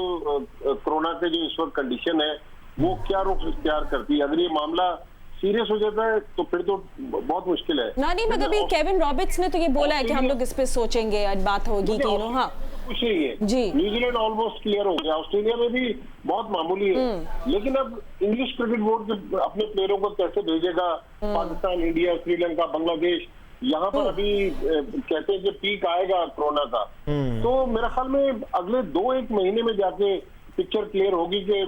कोरोना के जो इस वक्त कंडीशन है वो क्या रुख इख्तियार करती है। अगर ये मामला सीरियस हो जाता है तो फिर तो बहुत मुश्किल है।
नहीं, मगर अभी केविन रॉबर्ट्स ने तो ये बोला है कि हम लोग इस पे सोचेंगे, बात होगी कि हाँ
कुछ नहीं है जी। न्यूजीलैंड ऑलमोस्ट क्लियर हो गया, ऑस्ट्रेलिया में भी बहुत मामूली है, लेकिन अब इंग्लिश क्रिकेट बोर्ड अपने प्लेयरों को कैसे भेजेगा? पाकिस्तान, इंडिया, श्रीलंका, बांग्लादेश, यहाँ पर अभी कहते हैं कि पीक आएगा कोरोना का, तो मेरे ख्याल में अगले 2-1 महीने में जाके पिक्चर क्लियर होगी कि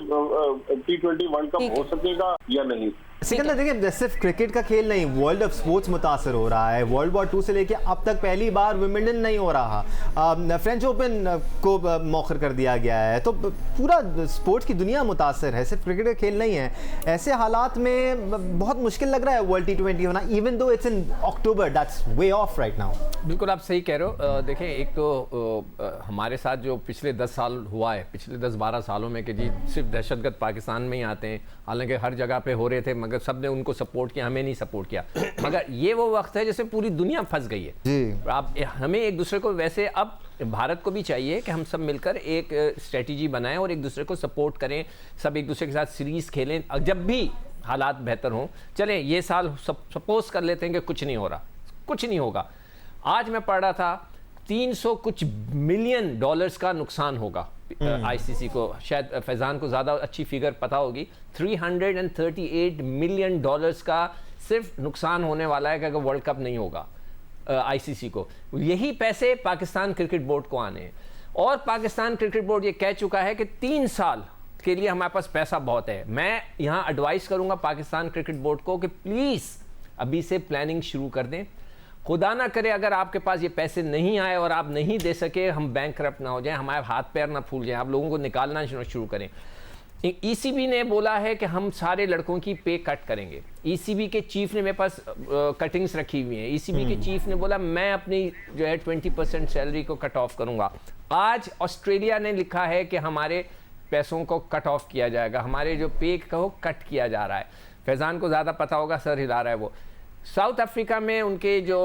T20 वर्ल्ड कप हो सकेगा या नहीं।
सिकंदर, देखिए सिर्फ क्रिकेट का खेल नहीं, वर्ल्ड ऑफ स्पोर्ट्स मुतासर हो रहा है। वर्ल्ड वॉर 2 से लेके अब तक पहली बार विंबलडन नहीं हो रहा, फ्रेंच ओपन को मौखर कर दिया गया है, तो पूरा स्पोर्ट्स की दुनिया मुतासर है, सिर्फ क्रिकेट का खेल नहीं है। ऐसे हालात में बहुत मुश्किल लग रहा है वर्ल्ड T20 होना, even though it's in October, that's way of right now.
बिल्कुल आप सही कह रहे हो। देखें, एक तो हमारे साथ जो पिछले 10 साल हुआ है, पिछले 10-12 सालों में कि जी सिर्फ दहशतगर्द पाकिस्तान में ही आते हैं, हालांकि हर जगह पे हो रहे थे, मगर सब ने उनको सपोर्ट किया, हमें नहीं सपोर्ट किया। मगर ये वो वक्त है जैसे पूरी दुनिया फंस गई है जी। आप हमें एक दूसरे को, वैसे अब भारत को भी चाहिए कि हम सब मिलकर एक स्ट्रेटजी बनाएं और एक दूसरे को सपोर्ट करें, सब एक दूसरे के साथ सीरीज खेलें जब भी हालात बेहतर हों। चलें ये साल सपोज कर लेते हैं कि कुछ नहीं हो रहा, कुछ नहीं होगा। आज मैं पढ़ रहा था 300 कुछ मिलियन डॉलर्स का नुकसान होगा ICC को, शायद फैज़ान को ज़्यादा अच्छी फिगर पता होगी। 338 मिलियन डॉलर्स का सिर्फ नुकसान होने वाला है कि अगर वर्ल्ड कप नहीं होगा ICC को। यही पैसे पाकिस्तान क्रिकेट बोर्ड को आने हैं, और पाकिस्तान क्रिकेट बोर्ड ये कह चुका है कि 3 साल के लिए हमारे पास पैसा बहुत है। मैं यहाँ एडवाइस करूँगा पाकिस्तान क्रिकेट बोर्ड को कि प्लीज़ अभी से प्लानिंग शुरू कर दें। खुदा ना करे अगर आपके पास ये पैसे नहीं आए और आप नहीं दे सके, हम बैंकरप्ट ना हो जाएं, हमारे हाथ पैर ना फूल जाएं, आप लोगों को निकालना शुरू करें। ECB ने बोला है कि हम सारे लड़कों की पे कट करेंगे। ECB के चीफ ने, मेरे पास कटिंग्स रखी हुई हैं, ECB के चीफ ने बोला मैं अपनी जो है 20% सैलरी को कट ऑफ करूँगा। आज ऑस्ट्रेलिया ने लिखा है कि हमारे पैसों को कट ऑफ किया जाएगा, हमारे जो पे को कट किया जा रहा है। फैज़ान को ज़्यादा पता होगा, सर हिला रहा है वो। साउथ अफ्रीका में उनके जो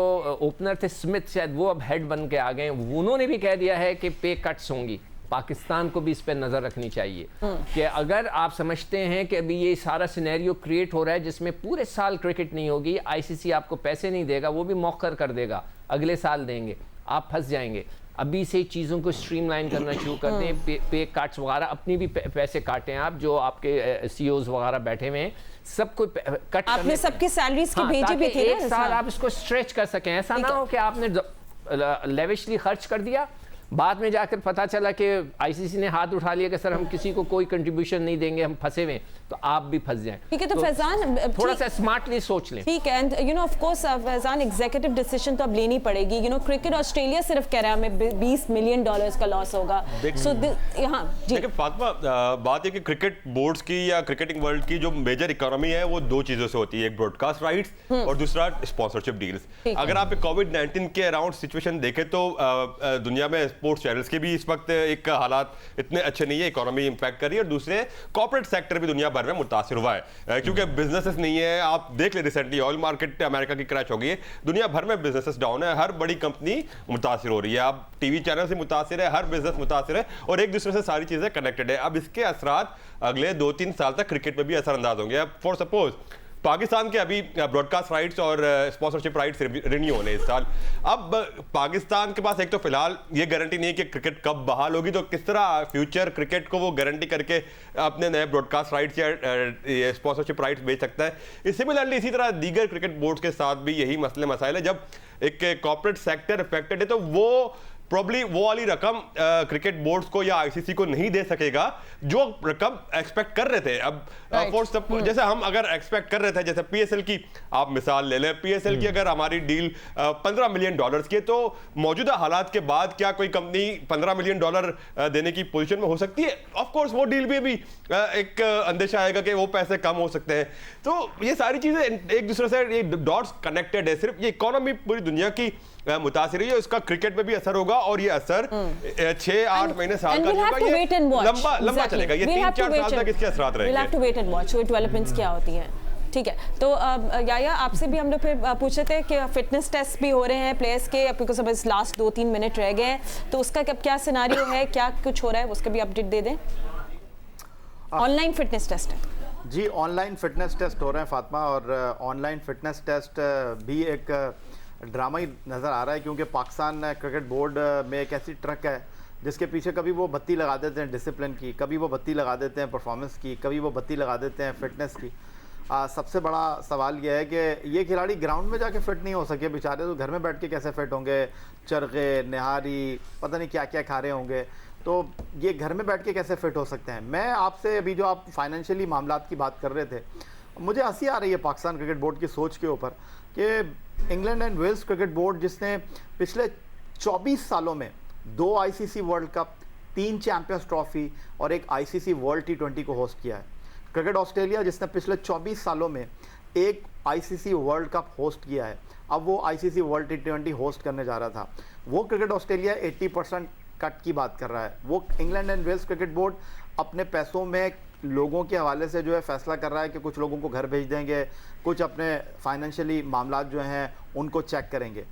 ओपनर थे स्मिथ, शायद वो अब हेड बन के आ गए, उन्होंने भी कह दिया है कि पे कट्स होंगी। पाकिस्तान को भी इस पर नज़र रखनी चाहिए कि अगर आप समझते हैं कि अभी ये सारा सिनेरियो क्रिएट हो रहा है जिसमें पूरे साल क्रिकेट नहीं होगी, ICC आपको पैसे नहीं देगा, वो भी मौखर कर देगा, अगले साल देंगे, आप फंस जाएंगे। अभी से चीज़ों को स्ट्रीमलाइन करना शुरू कर दें, पे काट्स वगैरह, अपनी भी पैसे काटें आप, जो आपके CEOs वगैरह बैठे हुए हैं, सबको कट।
आपने सबकी सैलरीज की भेजी भी थी,
एक साल आप इसको स्ट्रेच कर सकें। ऐसा ना हो कि आपने लेविशली खर्च कर दिया, बाद में जाकर पता चला कि आईसीसी ने हाथ उठा लिया कि सर हम किसी को कोई कंट्रीब्यूशन नहीं देंगे, हम फंसे हुए, तो आप भी फंस जाएं।
ठीक है, तो फैजान
थोड़ा सा स्मार्टली सोच लें।
ठीक है, and you no of course Faizan executive decision तो अब लेनी पड़ेगी। यू नो क्रिकेट ऑस्ट्रेलिया सिर्फ कह रहा है हमें $20 मिलियन का लॉस होगा। सो हाँ जी,
देखिए फातिमा, बात है कि क्रिकेट बोर्ड्स की या क्रिकेटिंग वर्ल्ड की जो मेजर इकोनॉमी है वो दो चीजों से होती है, एक ब्रॉडकास्ट राइट्स और दूसरा स्पॉन्सरशिप डील्स। अगर आप कोविड-19 के अराउंड सिचुएशन देखें तो दुनिया में स्पोर्ट्स चैनल्स के भी इस वक्त एक हालात इतने अच्छे नहीं है, इकोनॉमी इंपैक्ट कर रही है, और दूसरे कॉर्पोरेट सेक्टर भी दुनिया भर में मुतासिर हुआ है क्योंकि बिजनेसेस नहीं है। आप देख ले रिसेंटली ऑयल मार्केट अमेरिका की क्रैश हो गई है, दुनिया भर में बिजनेसेस डाउन है, हर बड़ी कंपनी मुतासिर हो रही है, आप टीवी चैनल से मुतासिर है, हर बिजनेस मुतासिर है और एक दूसरे से सारी चीजें कनेक्टेड है। अब इसके असरात अगले 2-3 साल तक क्रिकेट में भी असरअंदाज होंगे। अब फॉर सपोज पाकिस्तान के अभी ब्रॉडकास्ट राइट्स और स्पॉन्सरशिप राइट्स रिन्यू होने इस साल। अब पाकिस्तान के पास एक तो फिलहाल ये गारंटी नहीं है कि क्रिकेट कब बहाल होगी, तो किस तरह फ्यूचर क्रिकेट को वो गारंटी करके अपने नए ब्रॉडकास्ट राइट्स या स्पॉन्सरशिप राइट्स बेच सकता है। सिमिलरली इसी तरह दीगर क्रिकेट बोर्ड के साथ भी यही मसले मसाइल है। जब एक कॉर्पोरेट सेक्टर अफेक्टेड है तो वो प्रॉब्ली वो वाली रकम क्रिकेट बोर्ड्स को या आईसीसी को नहीं दे सकेगा जो रकम एक्सपेक्ट कर रहे थे। अब जैसे हम अगर एक्सपेक्ट कर रहे थे, जैसे पीएसएल की आप मिसाल ले लें, पीएसएल की अगर हमारी डील $15 मिलियन की है, तो मौजूदा हालात के बाद क्या कोई कंपनी $15 मिलियन देने की पोजीशन में हो सकती है? ऑफ कोर्स वो डील में भी एक अंदेशा आएगा कि वो पैसे कम हो सकते हैं। तो ये सारी चीजें एक दूसरे से ये डॉट्स कनेक्टेड है। सिर्फ ये इकोनॉमी पूरी दुनिया की मुतासिर है, इसका क्रिकेट में भी असर होगा और ये असर 6-8 महीने साल का होगा, ये लंबा चलेगा, ये 3-4 साल तक इसके असरात रहेंगे।
We'll have to wait and watch वो डेवलपमेंट्स क्या होती हैं। ठीक है, तो याया आपसे भी हम लोग फिर पूछे थे कि फिटनेस टेस्ट भी हो रहे हैं प्लेयर्स के, बिकॉज अब लास्ट 2-3 मिनट रह गए हैं, तो उसका क्या सिनारियो है, क्या कुछ हो रहा है, उसका भी अपडेट दे दें। ऑनलाइन फिटनेस टेस्ट है
जी, ऑनलाइन फिटनेस टेस्ट हो रहे हैं फातिमा, और ऑनलाइन फिटनेस टेस्ट भी एक ड्रामा ही नज़र आ रहा है क्योंकि पाकिस्तान क्रिकेट बोर्ड में एक ऐसी ट्रक है जिसके पीछे कभी वो बत्ती लगा देते हैं डिसिप्लिन की, कभी वो बत्ती लगा देते हैं परफॉर्मेंस की, कभी वो बत्ती लगा देते हैं फिटनेस की। सबसे बड़ा सवाल यह है कि ये खिलाड़ी ग्राउंड में जाके फिट नहीं हो सके बेचारे, तो घर में बैठ के कैसे फिट होंगे? चरखे, निहारी, पता नहीं क्या क्या खा रहे होंगे, तो ये घर में बैठ के कैसे फिट हो सकते हैं? मैं आपसे अभी जो आप फाइनेंशियली मामलात की बात कर रहे थे, मुझे हंसी आ रही है पाकिस्तान क्रिकेट बोर्ड की सोच के ऊपर कि England and Wales cricket board जिसने पिछले 24 सालों में 2 ICC world cup, 3 champions trophy और एक आईसीसी वर्ल्ड T20 को होस्ट किया है, क्रिकेट ऑस्ट्रेलिया जिसने पिछले 24 सालों में एक आईसीसी वर्ल्ड कप होस्ट किया है, अब वो आईसीसी वर्ल्ड T20 होस्ट करने जा रहा था, वो क्रिकेट ऑस्ट्रेलिया 80% कट की बात कर रहा है। वो England and Wales cricket board अपने पैसों में लोगों के हवाले से जो है फैसला कर रहा है कि कुछ लोगों को घर भेज देंगे, कुछ अपने फाइनेंशियली मामलात जो हैं उनको चेक करेंगे।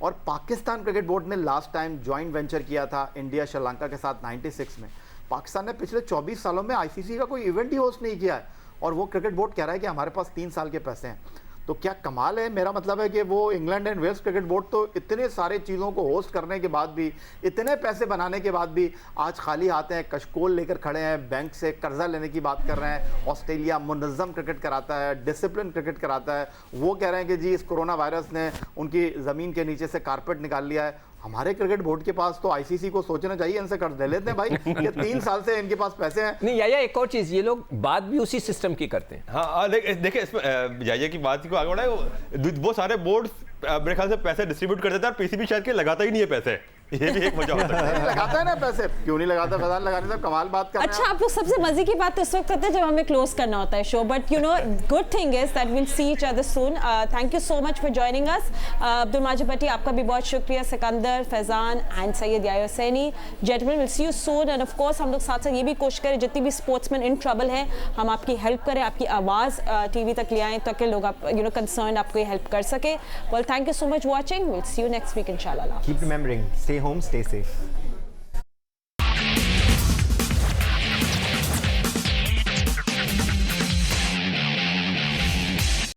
और पाकिस्तान क्रिकेट बोर्ड ने लास्ट टाइम जॉइंट वेंचर किया था इंडिया श्रीलंका के साथ 96 में। पाकिस्तान ने पिछले 24 सालों में आईसीसी का कोई इवेंट ही होस्ट नहीं किया है और वो क्रिकेट बोर्ड कह रहा है कि हमारे पास 3 साल के पैसे हैं। तो क्या कमाल है। मेरा मतलब है कि वो England and Wales cricket board तो इतने सारे चीज़ों को होस्ट करने के बाद भी, इतने पैसे बनाने के बाद भी आज खाली हाथ हैं, कशकोल लेकर खड़े हैं, बैंक से कर्जा लेने की बात कर रहे हैं। ऑस्ट्रेलिया मुनज़्ज़म क्रिकेट कराता है, डिसिप्लिन क्रिकेट कराता है, वो कह रहे हैं कि जी इस कोरोना वायरस ने उनकी ज़मीन के नीचे से कारपेट निकाल लिया है। हमारे क्रिकेट बोर्ड के पास तो आईसीसी को सोचना चाहिए, इनसे कर दे लेते हैं भाई कि 3 साल से इनके पास पैसे हैं।
नहीं या एक और चीज, ये लोग बात भी उसी सिस्टम की करते हैं।
हाँ देखिए इसमें जाइए की बात को आगे बढ़ाए, वो सारे बोर्ड मेरे ख्याल से पैसे डिस्ट्रीब्यूट कर देता है, पीसीबी शायद के लगाता ही नहीं है पैसे, ये भी एक वजह होता है।
लगाता है ना पैसे, क्यों नहीं लगाता? फैजान लगाने से कमाल बात कर रहे हैं।
अच्छा, आप लोग सबसे मजे की बात इस वक्त करते हैं जब हमें क्लोज करना होता है show, but you know good thing is that will see each other soon. Thank you so much for joining us. Abdul Majid Bhatti, आपका भी बहुत शुक्रिया। Sikandar, Faizan and Syed Yahya Hussaini, gentleman will see you soon. And of course हम लोग साथ साथ ये भी कोशिश करें जितनी भी स्पोर्ट्समैन इन ट्रबल हैं हम आपकी हेल्प करें, आपकी आवाज़ टीवी तक ले आएँ ताकि लोग आप यू नो कंसर्न आपको ये हेल्प कर सके। Well thank you so much watching, will see you next week इंशाल्लाह।
Keep remembering, stay home, stay safe.